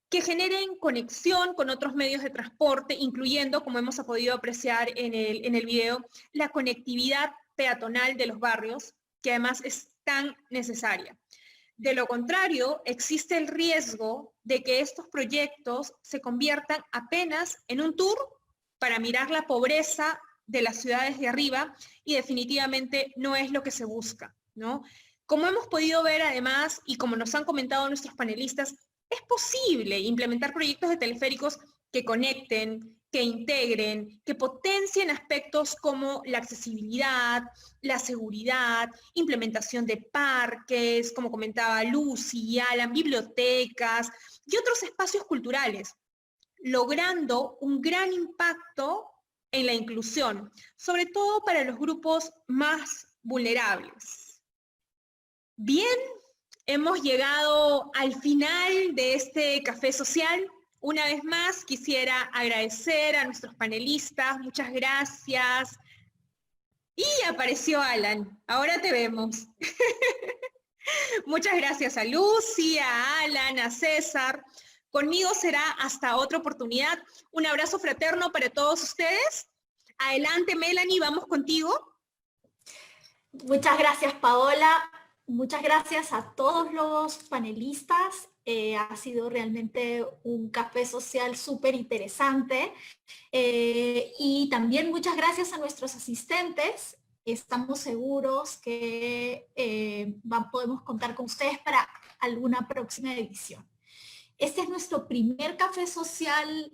que generen conexión con otros medios de transporte, incluyendo, como hemos podido apreciar en el video, la conectividad peatonal de los barrios, que además es tan necesaria. De lo contrario, existe el riesgo de que estos proyectos se conviertan apenas en un tour para mirar la pobreza de las ciudades de arriba, y definitivamente no es lo que se busca, ¿no? Como hemos podido ver además, y como nos han comentado nuestros panelistas, es posible implementar proyectos de teleféricos que conecten, que integren, que potencien aspectos como la accesibilidad, la seguridad, implementación de parques, como comentaba Lucy y Alan, bibliotecas y otros espacios culturales, logrando un gran impacto en la inclusión, sobre todo para los grupos más vulnerables. Bien, hemos llegado al final de este café social. Una vez más quisiera agradecer a nuestros panelistas, muchas gracias. Y apareció Alan, ahora te vemos. Muchas gracias a Lucy, a Alan, a César. Conmigo será hasta otra oportunidad. Un abrazo fraterno para todos ustedes. Adelante, Melanie, vamos contigo. Muchas gracias, Paola. Muchas gracias a todos los panelistas. Ha sido realmente un café social súper interesante. Y también muchas gracias a nuestros asistentes. Estamos seguros que podemos contar con ustedes para alguna próxima edición. Este es nuestro primer café social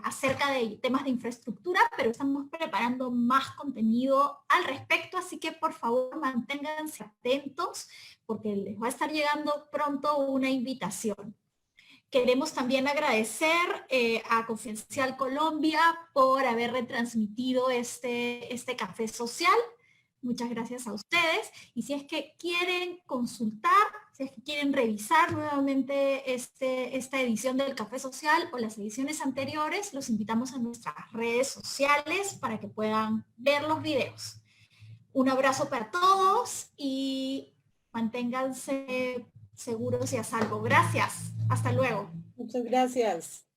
acerca de temas de infraestructura, pero estamos preparando más contenido al respecto, así que por favor manténganse atentos porque les va a estar llegando pronto una invitación. Queremos también agradecer a Confidencial Colombia por haber retransmitido este café social. Muchas gracias a ustedes. Y si es que quieren consultar, si es que quieren revisar nuevamente esta edición del Café Social o las ediciones anteriores, los invitamos a nuestras redes sociales para que puedan ver los videos. Un abrazo para todos y manténganse seguros y a salvo. Gracias. Hasta luego. Muchas gracias.